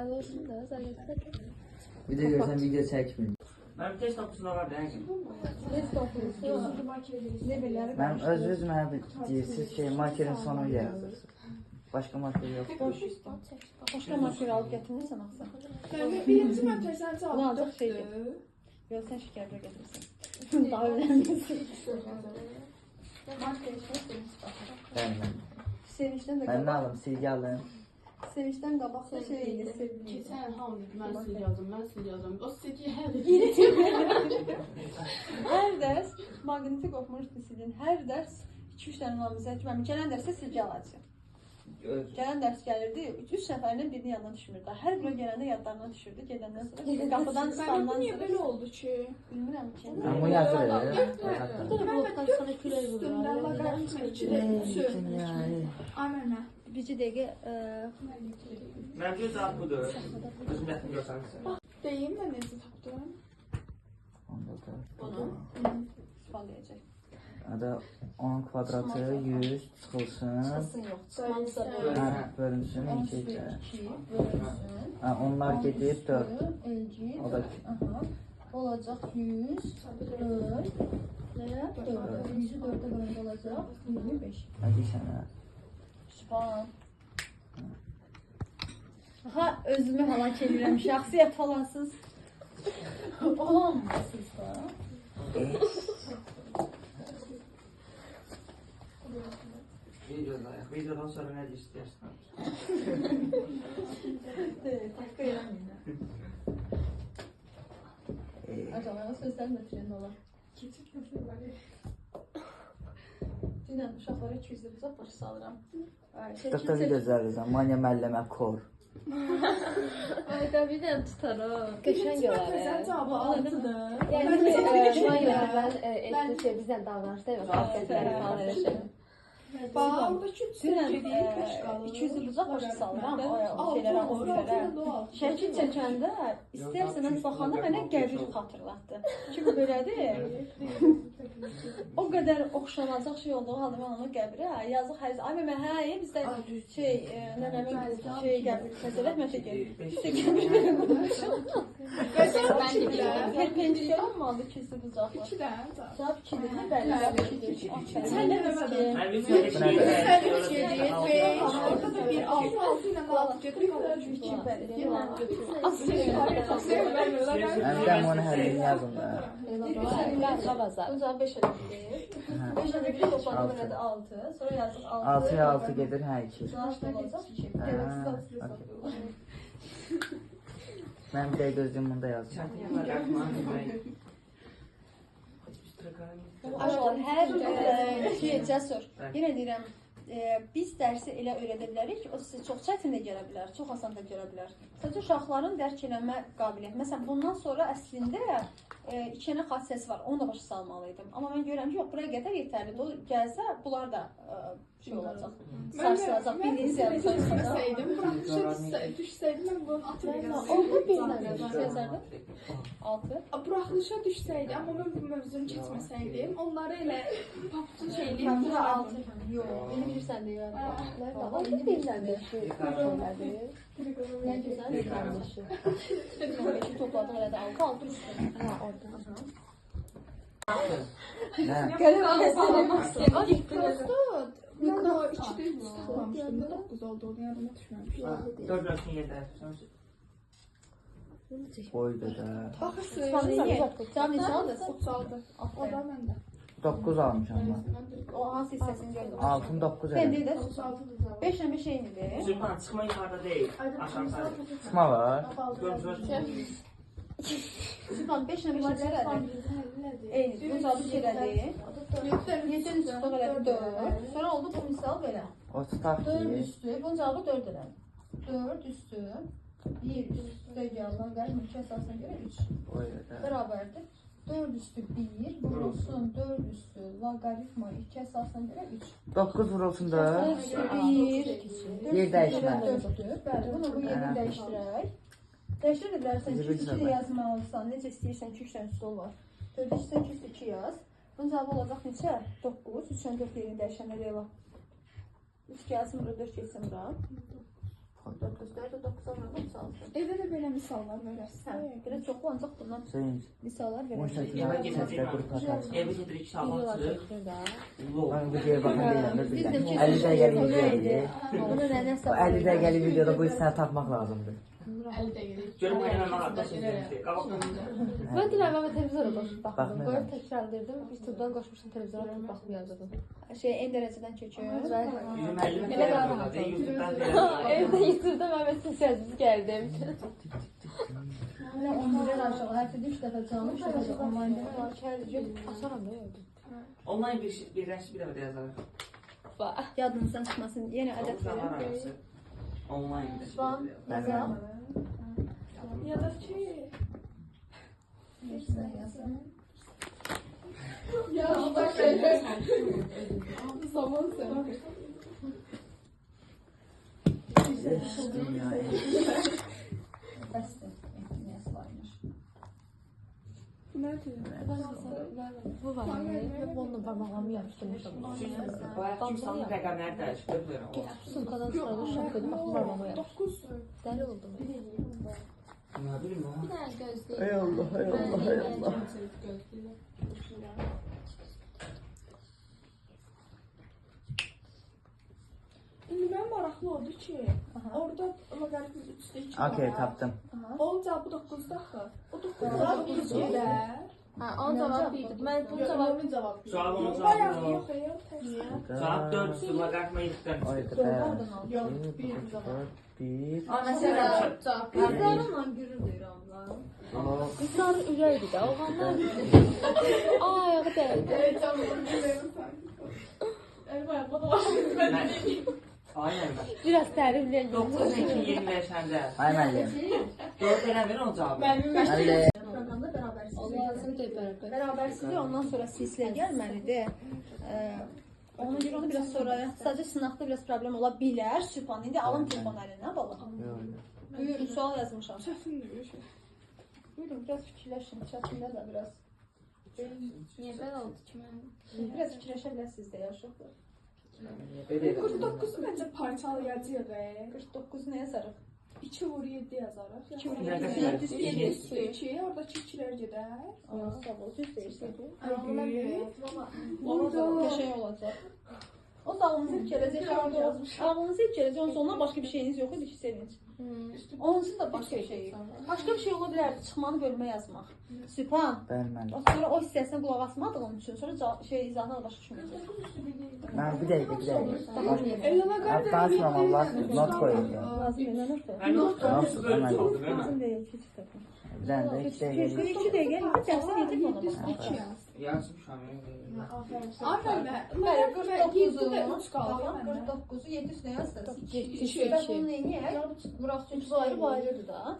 Əvvəlsin də zəliyyətdən. Bir də görsən video çəkmir. Mənim test tapısında var da həkim. Heç toxunursun. Ne bilirlər? Mən öz-özümə deyirsiniz ki, markerin sonu yazırsınız. Başqa marker yox. Başqa marker alıb gətirmirsən axı. Mənim birinci mətrəsən Bunu ancaq şeydir. Yox, sən şikərdə gətirsən. Daha önemlisi. Marker işini Bəli. sevinçdən də Mən nə qabaq. alım, silgi alım. Sevinçdən qabaq da şey idi, sevgi. Keçən hamı mən siz yazdım. O sizə hər Hər dərs maqniti qopmuş silin. Hər dərs 2-3 dənə namizə etməmi. Gələn dərsə silgi alacaq. Gələn dərs gəlirdi, 3 səfərlə birini yadına düşmürdü. Hər bura gələndə yadlarına düşürdü. Gedəndən sonra qapıdan Mənim çıxandan niyə belə sonra. oldu ki? Bilmirəm ki. Mən bunu yazırım. Blokdan sonra külək vurur. Üstündə loqaritma 2-də 3. Aməlmə. Bircə dəqiqə Mənim göz cavab budur. Özüm rəsmi görsənirsən. Deyim mən necə tapdım? bunu istifadələyəcək. Hada 10 kvadratı 100 çıxılsın. Çıxılsın yox. Çıxmansa bölünsün. Hə, bölünsün 2 2 ilə. bölünsün. Hə, onlar gedib 4. Elgid. O da Aha. Olacaq 100 4 və 4. 100-ü 4-ə bölündə olacaq 25. Hə, deyirsən hə. Sübhan. Aha, özümü halak edirəm. Şəxsiyyət falansız. Olamazsınız da. Videodayıq. Videodan sonra nə istəyirsən? Takka eləməyin. Acalara sözlərim də trend olar. Dünən uşaqlara 200 lira uzaq başı salıram. TikTokda video izləyirsən. Manya müəllimə kor. Ayda bir dənə tutar o. Qəşəng olar. Güzel cevabı 6'dır. Yəni Ben- bizdən danışdı və xassətləri falan elə şey. Bağ, oradaki Dünən dediğin kaşkalı. 200 lira uzaq başı salıram. O Altı şeylərə, olur, şeylərə. altı doğal. Şəkil çəkəndə istərsəniz baxanda mənə qəbir xatırlatdı. Çünki belədir. O qədər oxşanacaq şey olduğu halda mən onu qəbirə yazıq hər ay mən bizdə şey nənəmin şey qəbir məsələ mən şey gəlir. Bizdə qəbir perpendikel olmalı 200 lira uzaqlı. 2 tane. Cavab 2-dir. Bəli, cavab 2-dir. Sen ne demedin? Mən videoda Sen 3 7, 5, orada da bir 6 ile 6 getirip Mən onu həllini yazım da. Bu cavab 5 ədədir. 5 ədədi topladım elədi 6. Sonra yazıq 6. 6-ya 6 gedir, hə 2. Cavab olacaq 2. Mən bir dəqiqə özüm bunda yazdım. Hər şey cəsur. Yenə deyirəm, biz dərsi elə öyrədə bilərik ki, o sizə çox çətin də gələ bilər, çox asan da gələ bilər. Sadəcə uşaqların dərk eləmə qabiliyyəti. Məsələn, bundan sonra əslində 2 dənə xassəsi var, onu da başa salmalıydım. Amma mən görürəm ki, yox, buraya qədər yetərlidir. O gəlsə, bunlar da şey olacaq, sarsılacaq, bildiyiniz yerdə sarsılacaq. Düşseydim ben bunu atabilirim. Orada bir dənə yazardım. 6. Buraxılışa düşsəydi, amma mən bu mövzunu keçməsəydim, onları elə papçı şeyləyib Yox, bura aldım. beni bilirsən deyə. Orada deyirlər Nə güzel. 5'i topladım elədi 6, 6 üstü. Ha, orada. Hə. Ben o 2'de tutmamıştım. 9 olduğunu yanıma düşmemiştim. 4 ölçün yedər. Boyda da. Baxırsın. Cavab neçə aldınız? 36. O da məndə. 9 almışam mən. O hansı hissəsini gördüm? 6-ın 9 Sen elədim. de 5 ilə bir şey midir? Zülfan, çıxma yuxarıda deyil. Aşağıda. Çıxma var. Sübhan 5 ilə bir şey elədi. Eyni, bu cavabı elədi. 7-nin çıxdıq elədi 4. Sonra oldu bu misal belə. O tutaq 4 ki, üstü, bunun cavabı 4 elədi. 4 üstü, 1 üstü gələn qərim 2 əsasına görə 3. boyda da. Bərabərdir. 4 üstü 1 vurulsun 4 üstü loqaritma 2 əsasına görə 3. 9 vurulsun da. 4 üstü 1 Yer dəyişmə. 4'tür. Bəli, bunu bu yerini dəyişdirək. Dəyişdirə də bilərsən, Bizi 2 bilirsən də mən. yazmalısan, necə istəyirsən 2 3 dənə üstü var. 4 üstü 2 üstü 2 yaz. Bunun cavabı olacaq neçə? 9, 3 dənə 4 yerini dəyişənlər elə. 3 gəlsin bura, 4 gəlsin bura. 4 göstərir, 9 alır, Evdə də belə misallar verərsən. Hə, biraz çoxlu ancaq bundan Sevinç. misallar Bu verəcək. şəkildə səslə qrup atarsın. Evi gedirik sabahçı. Mən videoya baxan deyiləm də Biz də bilirəm. keçən 50 dəqiqəlik video video idi. idi. Bunu nənəsə O 50 dəqiqəlik videoda bu hissəni tapmaq lazımdır. Görüm mənə mağazada deyil. Qabaqdan. Mən deyirəm, mən televizora qoşub baxdım. Baxmıram. Qoyub təkrarlayırdım. YouTube'dan qoşmuşum televizora oturub baxmayacaqdım. şey en dərəcədən köçür. Bizim müəllim Elə daha YouTube'dan Evdə YouTube'da mən səsiz gəldim. Mən 10 lira aşağı, həftədə 3 dəfə canlı, 3 dəfə də onlayn Asaram da yox. Online bir rəsmi bir dəfə də yazarıq. yadınızdan çıxmasın. Yenə ədəd verin. Online. Van, yazam. Ya da ki... Yazın. Ya bak şeyler. Zaman sen. Bəsdir. Ehtiyası varmış. Bu var ve bununla parmağımı yapıştırmışam. Bayaq kimsanın rəqəmləri dəyişdir. Sumkadan çıxardı, şok edib, baxdım parmağıma yapıştırdım. Dəli oldum. Nə bilim Bir ha. dənə gözləyim. Hay Allah, hay Allah, hay Allah. İndi mən maraqlı oldu ki, orada loqaritmin üstə 2 var. Okey, tapdım. Onun cavabı 9-da axı. O 9-da 1 gedər. Ha, onun cavabı idi. Mən bunun cavabı Sual onun Bayağı cavabı yox, yox. Cavab 4 loqaritma 7-dən. Oydu be. Bir. Məsələn, Qızlarımla gürür deyirəm lan. qızlar ürəkdir də, oğlanlar ayağı dəydi. aynen. Biraz tərimləyək. 9-2 yeniləşəndə. Ay müəllim. 4 eləmir onun cavabı. Müəllim. Proqramda bərabərsizlik. Lazım deyil bərabər. Bərabərsizlik ondan sonra sislə gəlməlidir. Ona görə onu biraz sonra, sadəcə sınaqda biraz problem ola bilər. Sübhan, indi alın telefon əlinə bala. Buyurun, sual yazmışam. Çətindir. Buyurun, biraz fikirləşin, çətində də biraz. Niyə belə oldu ki mən? Biraz fikirləşə bilərsiniz də yaşaqlar. Belə elə. 49-u məncə parçalayacağıq. 49 nə yazarıq? 2 vur 7 yazarıq. 2 vur Nədə 7 gəlir? 7 üstü. 2, oradakı 2-lər gedər. Sağ ol, düz deyirsən. Orada Qəşəng olacaq. O da ağlınıza ilk gələcək şarkı yazmış. Ağlınıza ilk gələcək, onun sonuna başqa bir şeyiniz yox idi ki, sevinç. Onun da başqa bir şey yox. Başqa bir şey ola bilərdi, çıxmanı bölmə yazmaq. Sübhan. Bəli müəllim. Sonra o hissəsinə qulaq asmadığım üçün sonra izahına da başa düşməyəcək. Mən bir dəqiqə. Elana Hatta açmam Allah not koyayım ya. Lazım eləməkdir. Mən yoxdur, böyle oldu, değil mi? Lazım deyil, heç dəqiqə. Bir dənə də 2 dəqiqə. 2 dəqiqə, bir dərsə yedik ona baxaq. Yazmışam. Aferin be. Bəli, 49-u 49-u, qaldı. 49-u 7 üstünə yazdınız. 2. Bəs bunu neyniyək? Vuraq çünki bu ayrı bu ayrıdır da.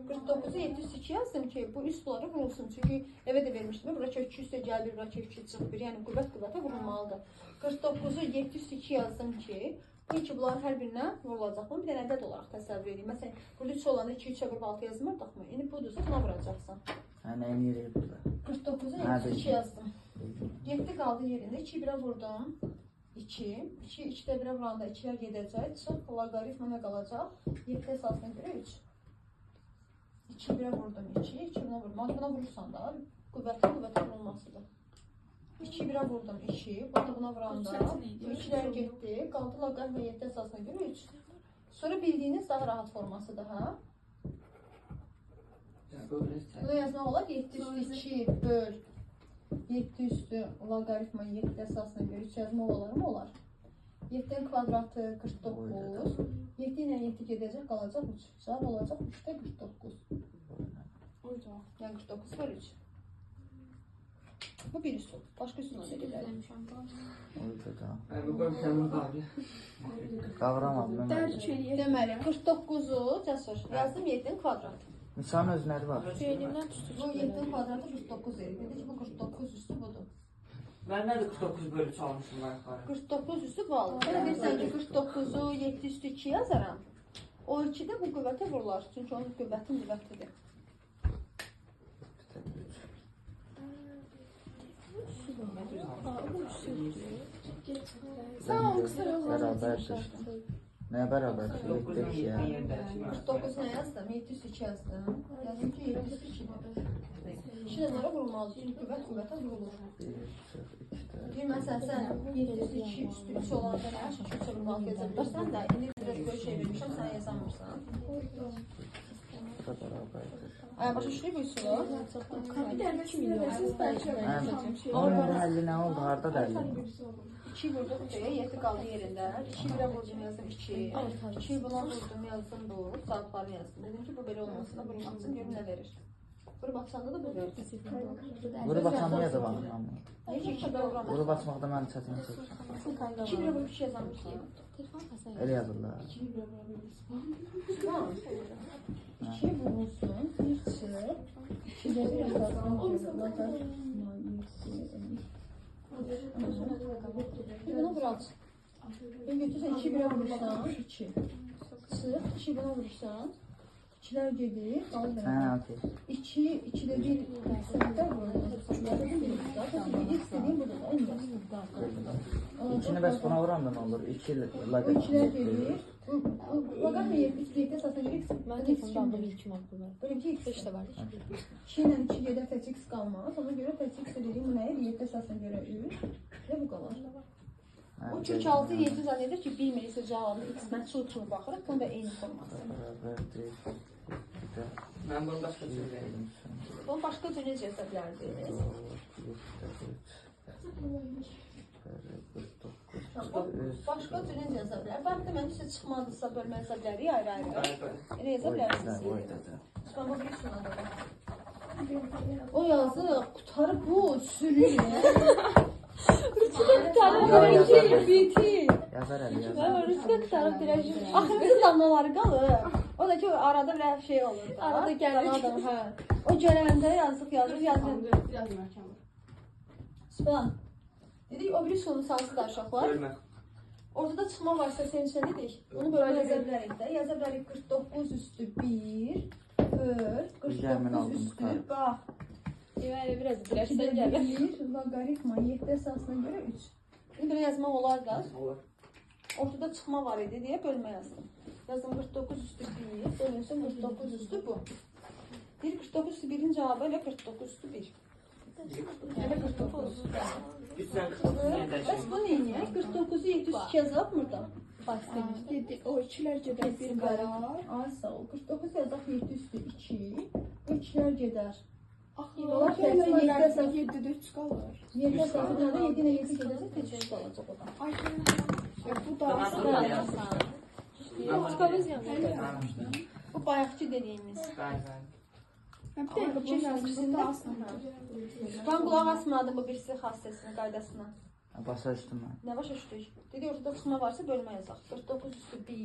49'u 702 yazdım ki bu üstları vurulsun. Çünki evə də vermişdim. Bura kök 2 üstə gəlir, bura kök 2 çıxır. Yəni qüvvət vurulmalıdır. 49'u 702 yazdım ki bu iki bunların hər birinə vurulacaq. Bunu bir dənə ədəd olaraq təsəvvür edin. Məsələn, burada 3 olanda 2 3 vurub 6 yazmırdıq mı? İndi budursa buna vuracaqsan. Hə, nə edirik burada? 49'u 702 yazdım. 7 qaldı yerində. 2 1'ə vurdum. 2. 2 2'də 1'ə vuranda 2'lər gedəcək. Çıx loqaritma nə qalacaq? 7 əsasına görə 3. 2 1'ə vurdum 2. 2 buna vurdum. Buna vurursan da qüvvətli vurulmasıdır. 2 1'ə vurdum 2. Buna vuranda 2'lər getdi. Qaldı loqaritma 7 əsasına görə 3. Sonra bildiyiniz daha rahat formasıdır ha. Bunu yazmaq olar 7 üstü 2 böl 7 üstü loqaritma 7 əsasına görə 3 yazmaq olar mı? Olar. 7'nin kvadratı 49. 7 ilə 7 gedəcək, qalacaq 3. Cavab olacaq 3'də 49. Yəni 49 var 3. Bu bir üsul. Başqa üsulla da gedərik. Oydu da. Bu bölümün qaldı. Qavramadım mən. Deməli, 49'u cəsur yazdım 7'nin kvadratı. Misalın özləri var. Elimdən tutdu. Bu 7'nin kvadratı 49 verir. Dedi ki bu 49 üstü budur. Mən nədir 49 bölü çalmışım mən yuxarı? 49 üstü bu alır. Belə deyirsən ki 49'u 7 üstü 2 yazaram. O 2'də bu qüvvətə vurular. Çünki onun qüvvətin qüvvətidir. Sən o qısa Bərabərdir. Nə bərabərdir? 7 2 ya. 49 nə yazdım? 702 yazdım. Yazdım ki 702'dir. 2 də zara vurulmalıdır. Çünki qüvvətə vurulur. 1 çıx 2-də. Bir məsələn sən 702 üstü 3 olanda nə üçün 3 vurmalı yazırlar? Sən də indi biraz böyle şey vermişəm, sən yazamırsan. Bu da bərabərdir. Başa düşdük bu üsulu? Bir dənə kimi yazırsınız bəlkə mən şey. Onun həlli nə oldu? Harda dəlli? 2 vurdum deyə 7 qaldı yerində. 2 birə vurdum yazdım 2. 2 buna vurdum yazdım doğru. Saatlarını yazdım. Dedim ki bu belə olmasın da vurmaq üçün görüm nə verir. Vurub açanda da bu verir. Vurub açanda yazamam. Niyə ki 2 birə vuramam? Vurub açmaqda mən çətin çəkirəm. 2 birə vurub 2 yazamırsan. Elə yazırlar. 2 vurulsun, 1 çıx. 2 də bir əsasını bir buna vuraq. Ben götürsən 2 birə vurursan, 2. Çıx, 2 buna vurursan, İkilər gedir, qalır Ha, bərabər. okey. 2'de 1 sınıfta x dediğim burada da olmaz. İçini bəs buna vuran da ne olur? 2 Bu laqet. ikiler gelir. Laqat mı 7 esasına göre x. Mən telefonda aldım 2 marka var. Böyle bir x. 5 də var. 2 ile 2 gelir tək x kalmaz. Ona göre tək x dediğim bu neydi? 7 esasına göre 3. Ve bu kalır. O çünkü 6 7 zannedir ki bilmirsə cavabı x məchul kimi baxırıq. Bunu da eyni forması. Mən bunu başqa söyləyim. Bunu başqa cür necə yaza bilərdiniz? Başqa cür necə yaza bilər? Bax da mən sizə çıxmadısa bölmə yaza bilərik ayrı-ayrı. Elə yaza bilərsiniz. Çıxan bu bir şuna da bax. O yazı qutarı bu sürür. Bitir. Yazar əli yazar. Mən Ruska qıtarıb dirəcəm. Axırda damlaları qalır. O da ki arada bir şey olur da. Arada gəlir. Adam, hə. O gələndə yazıq yazır. Biraz məhkəmə. Sübhan. Dedik o biri sonu sansı da uşaqlar. Bölmək. Ortada çıxma varsa senin üçün dedik. Bunu böyle yaza bilərik də. Yaza bilərik 49 üstü 1 böl 49 üstü bax. Deməli biraz 2'de dirəksən gəlir. 1 logaritma 7 esasına göre 3. Şimdi böyle yazmaq olar da. Olur. Ortada çıxma var idi deyə bölmə yazdım. Yazdım 49 üstü 1 bölünsün 49 üstü bu. 49 üstü 1'in cevabı ile 49 üstü 1. Yani 49. 349 niyə Bəs dəyişir? bu neyini? 49'u 702 yazaq burada. O ikilər gedir bir qərar. Ay sağ ol. 49 yazaq 7 üstü 2. Bu ikilər gedər. Axı Onlar o təhsil yeddi gəlmə əsas- 7-də 3 qalır. 7 əsası burada 7 ilə 7 gedəcək təcrübə qalacaq o da. Ay bu da Tamam, tamam. Çıxarız yəni. Bu bayaqçı dediyimiz. Bəli, bəli. bir dəqiqə bu yazmışsın da aslında. Ben qulaq asmadım bu birisi xassəsini, qaydasına. Başa düşdüm mən. Nə başa düşdük? Dedi ortada çıxma varsa bölmə yazaq. 49 üstü 1.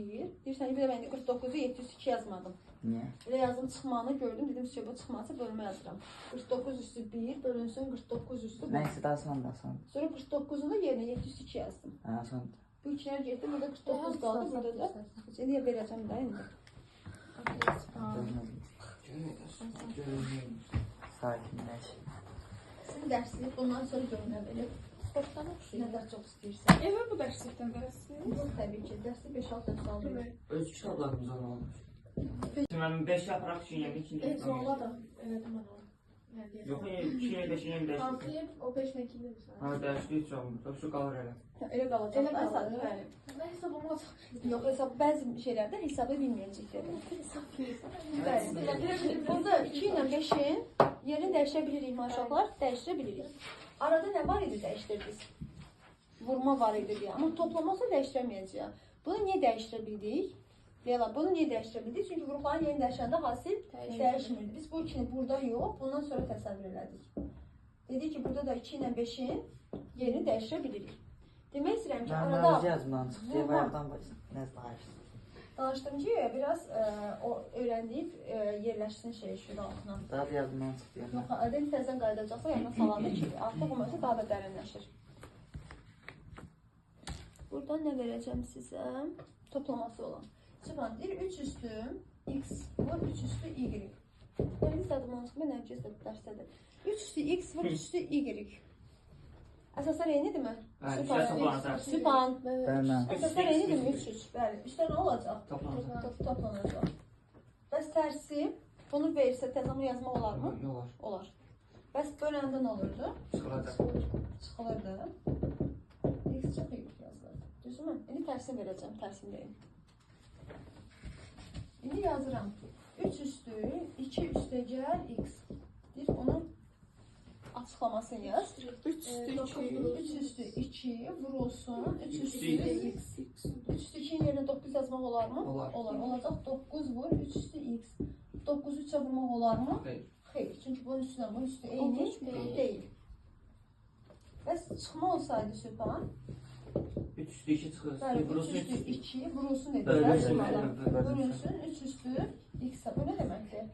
Deyirsən, bir də mən 49'u 702 yazmadım. Niyə? Elə yazdım çıxmanı gördüm, dedim ki bu çıxması bölmə yazıram. 49 üstü 1 bölünsün 49 üstü 1. Nəysə daha asan. Sonra 49'un da yerine 702 yazdım. Ha, asan. Bu ikilər getdi, burada 49 qaldı, burada da. Niyə verəcəm də indi? Sakinləş. Sizin dərsiniz bundan sonra bölünə verir. Sportdan Nə oxşuyur. qədər çox istəyirsən. Evə bu dərslikdən dərsiz. Təbii ki, dərsi 5-6 dərs alır. Öz kitablarımız olmalıdır. Mən 5 yaprak üçün yemin ikinci yaprak. da. Elədim mən onu. Yox, 2-yə 5-yə 5. O 5-lə 2-də Ha, dərsi 3 olmur. Şu qalır elə. Elə qalacaq. Elə qalır. Bəli. Mən hesabıma Yox, hesab bəzi şeylərdə hesabı bilməyəcəkdir. Bəli. Burada 2 ilə 5-in yerini dəyişə bilirik maşallah, dəyişə bilirik. Arada nə var idi dəyişdirdik? Vurma var idi deyə. Amma toplaması dəyişdirməyəcəyik. Bunu niyə dəyişdirə bildik? Leyla, bunu niyə dəyişdirə bildik? Çünki qrupların yerini dəyişəndə hasil dəyişmirdi. Biz bu ikini burada yox, bundan sonra təsəvvür elədik. Dedik ki, burada da 2 ilə 5-in yerini dəyişdirə bilirik. Demək istəyirəm ki, Mən arada yazımdan çıxdı, bayaqdan nə danışdım. danışdım ki, biraz o öyrəndik, yerləşsin şurada altına. Daha bir yazımdan çıxdı. Yox, ədəb təzən qayıdacaqsa yanına salanda ki, artıq o mövzu daha da dərinləşir. Buradan nə verəcəm sizə? Toplaması olan. Çıxan, 3 üstü x vur 3 üstü y. Benim istədim onu çıxma, nə ki, dərsdədir. 3 üstü x vur 3 üstü y. Əsaslar eynidir mi? Bəli, Süpan. hesablanacaq. Süpan. Bəli. Əsaslar eynidir mi? 3-3. Bəli. Üstə nə olacaq? Toplanacaq. Toplanacaq. Bəs tərsi, bunu verirsə təzamür yazmaq olar mı? Olar. Olar. Bəs böləndə nə olurdu? Çıxılacaq. Çıxılırdı. X çox iyi yazılır. Düzmü? İndi tərsini verəcəm, tərsindəyim. İndi yazıram. 3 üstü, 2 üstəgəl x. Deyir, onun açıqlamasını yaz. 3 üstü 2. 3 üstü 2 vurulsun. 3 üstü Üstü 3 üstü 2'nin yerine 9 yazmaq olar mı? Olar. Olacaq 9 vur 3 üstü x. 9'u 3'e vurmaq olar mı? Xeyr. Xeyr. Çünki bunun üstüne bunun üstü eyni deyil. Bəs çıxma olsaydı Sübhan, 3 üstü 2 çıxır. bəli 3 Burası üstü 2 vurulsun dedi. Bölünsün. Bölünsün 3 üstü x-ə. Bu nə deməkdir?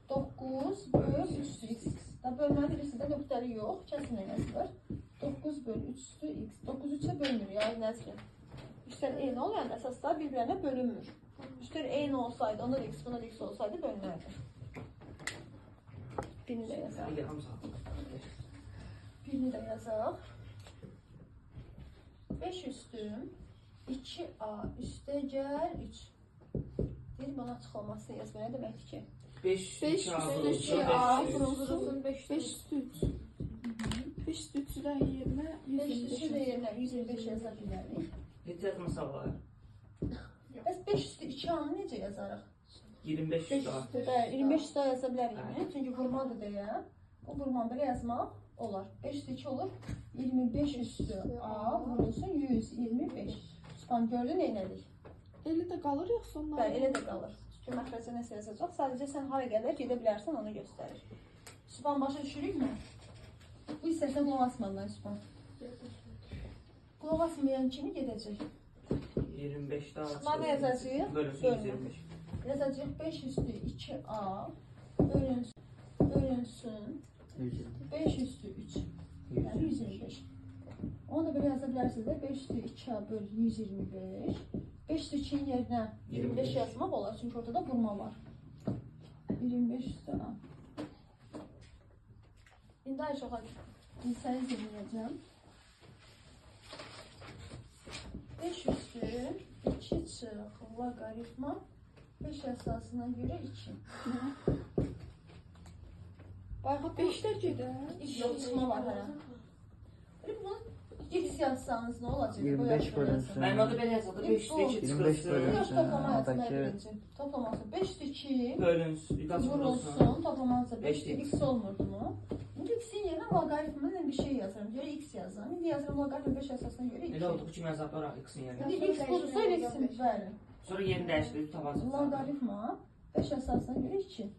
9 böl 3 üstü x. Da bölməni bilirsiniz də nöqtəli yox, kəsin eləsilər. 9 böl 3 üstü x. 9 3'e bölünür ya nəzrin. Üstəl eyni olmayan əsaslar bir-birinə bölünmür. Üstler eyni olsaydı, onda da x, bunda da x olsaydı bölünərdi. Birini də yazaq. Yarım saat. Birini də yazaq. 5 üstü 2a üstə gəl 3. Deyir, bana açıq olmazsa yaz. Bu nə deməkdir ki? 5 5 üstü üstü 2A Vurulsun 5 5 üstü 3. 5 üstü 3'dən yerinə 5 üstü də 125. yerinə 125 yaza bilərik. Neçə yazması var? Bəs 5 üstü 2a-nı necə yazarıq? 25 üstü var. Bəli, 25 üstü a yaza bilərik. Çünki vurmadır deyə. O vurmanı belə yazmaq olar. 5 üstü 2 olur. 25 üstü a vurulsun 125. Sübhan gördün neynədik? Elə də qalır yoxsa onlar? Bəli, elə də qalır. Çünki məxrəcə nəsə yazacaq. Sadəcə sən hara qədər gedə bilərsən onu göstərir. Sübhan başa düşürükmü? Bu hissəsinə qulaq asmadılar Sübhan. Qulaq asmayan kimi gedəcək. 25 daha. Çıxma yazacağıq. Bölünsün 125. Yazacağıq 5 üstü 2a bölünsün 5 üstü 3. Yəni 125. Onu da belə yaza bilərsiniz də 5 üstü 2a böl 125. 5 üstü 2-nin yerinə 25 yazmaq olar. Çünki orada da vurma var. 25 üstü a. İndi aşağı hissəyi zirləyəcəm. 5 üstü 2 çıx loqaritma 5 əsasına görə 2. Bayaq 5-də gedər. yox çıxma var hələ. Bunu x yazsanız nə olacaq? 25 bölünsün. Mənim adı belə yazıldı. 5 üstü 2 25 çıxırsın. bölünsün. Yox, toplama yazsın Oradakı- birinci. Toplaması 5 üstü 2 Bölünsün. Bir daha vurulsun. vurulsun. Toplaması 5 5 üstü değil. x olmurdu mu? İndi x-in yerinə loqaritmə ilə bir şey yazıram. Görə x yazıram. İndi yazıram loqaritm 5 əsasına görə 2. Elə oldu ki, mən zaplar x'in yerinə. İndi x budursa elə x-in bəli. Sonra yerini dəyişdirib tapacaqsan. Loqaritma 5 əsasına görə 2.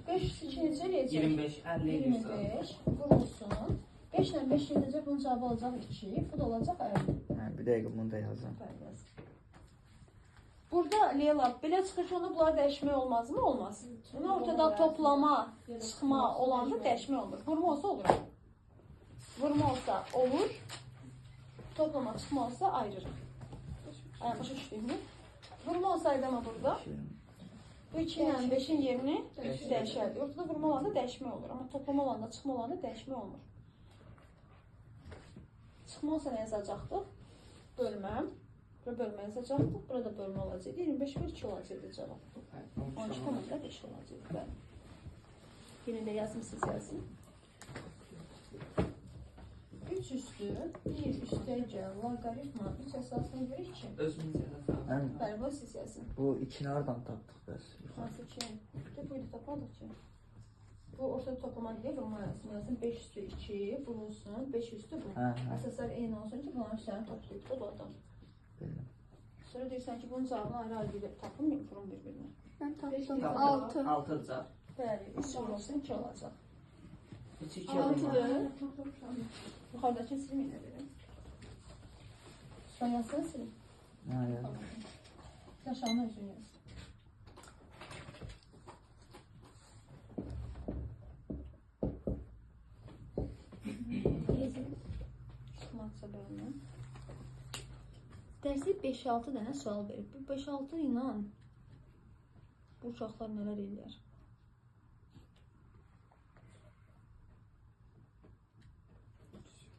5 üstü 2 necə eləyəcək? 25, 50 edirsən. 25 vurulsun. 5 ilə 5 gedəcək, bunun cavabı olacaq 2. Bu da olacaq 50. Hə, bir dəqiqə bunu da yazın. Burada Leyla, belə çıxır ki, onda bunları dəyişmək olmazmı? Olmaz. Yəni ortada toplama, çıxma olanda dəyişmək olmur. Vurma olsa olur. Vurma olsa olur. Toplama, çıxma olsa ayrılır. Başa düşdük mü? Vurma olsaydı ama burada bu 2 ilə 5-in yerini dəyişərdi. Ortada vurma olanda dəyişmək olur. Amma toplama olanda, çıxma olanda dəyişmək olmur. Çıxma olsa nə yazacaqdıq? Bölməm. Bura bölmə yazacaqdıq. Burada bölmə olacaqdı. 25 böl 2 olacaqdı cavab. 12,5 olacaqdı. Bəli. Yine də yazmışsınız yazın. 3 üstü 1 üstəcə loqaritma 3 əsasına görə 2. Özünüz yazın. Hə, Bəli, bu siz yazın. bu ikini hardan tapdıq bəs? Hansı ki? Bu da tapmadıq ki. Bu ortada toplama deyə vurma yazsın. Yazın 5 üstü 2 vurulsun. 5 üstü bu. Hə, hə. Əsaslar eyni olsun ki, bunların işlərini toplayıb da bu adam. Bildim. Sonra deyirsən ki, bunun cavabını ayrı-ayrı gedib tapın, vurun bir-birinə. Mən tapdım. 6. 6 cavab. Bəli, 3 vurulsun 2 olacaq. 2 olmaz. 6'dır. Yuxarıdakı silim yenə verin. Son yazsın silim. Hə, yazın. Aşağıdan özün yaz. Çıxmaqsa bölümü. Dərsi 5-6 dənə sual verib. Bu 5-6 ilə bu uşaqlar nələr eləyər?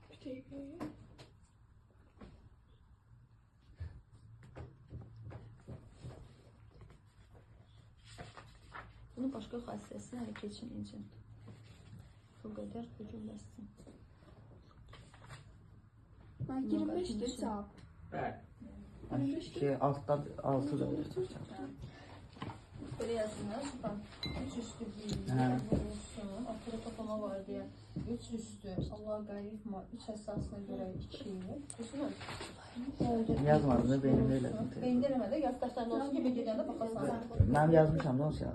Bir dəqiqə. Bunu başqa xassəsini hələ keçməyəcəm. Bu qədər bu cümləsin. Mən 25'dir cavab. Bəli. Ki, altda 6 da verir. Böyle yazınlar. Bak 3 üstü 1 Hə. vurulsun. Ortada toplama var diye. 3 üstü Allah gayrifma 3 esasına göre 2. Düşünün. Yazmadın, beynimdə elədim. Beynində eləmədə yaz dəftərində olsun ki, bir gedəndə baxasan. Mən yazmışam, da olsun.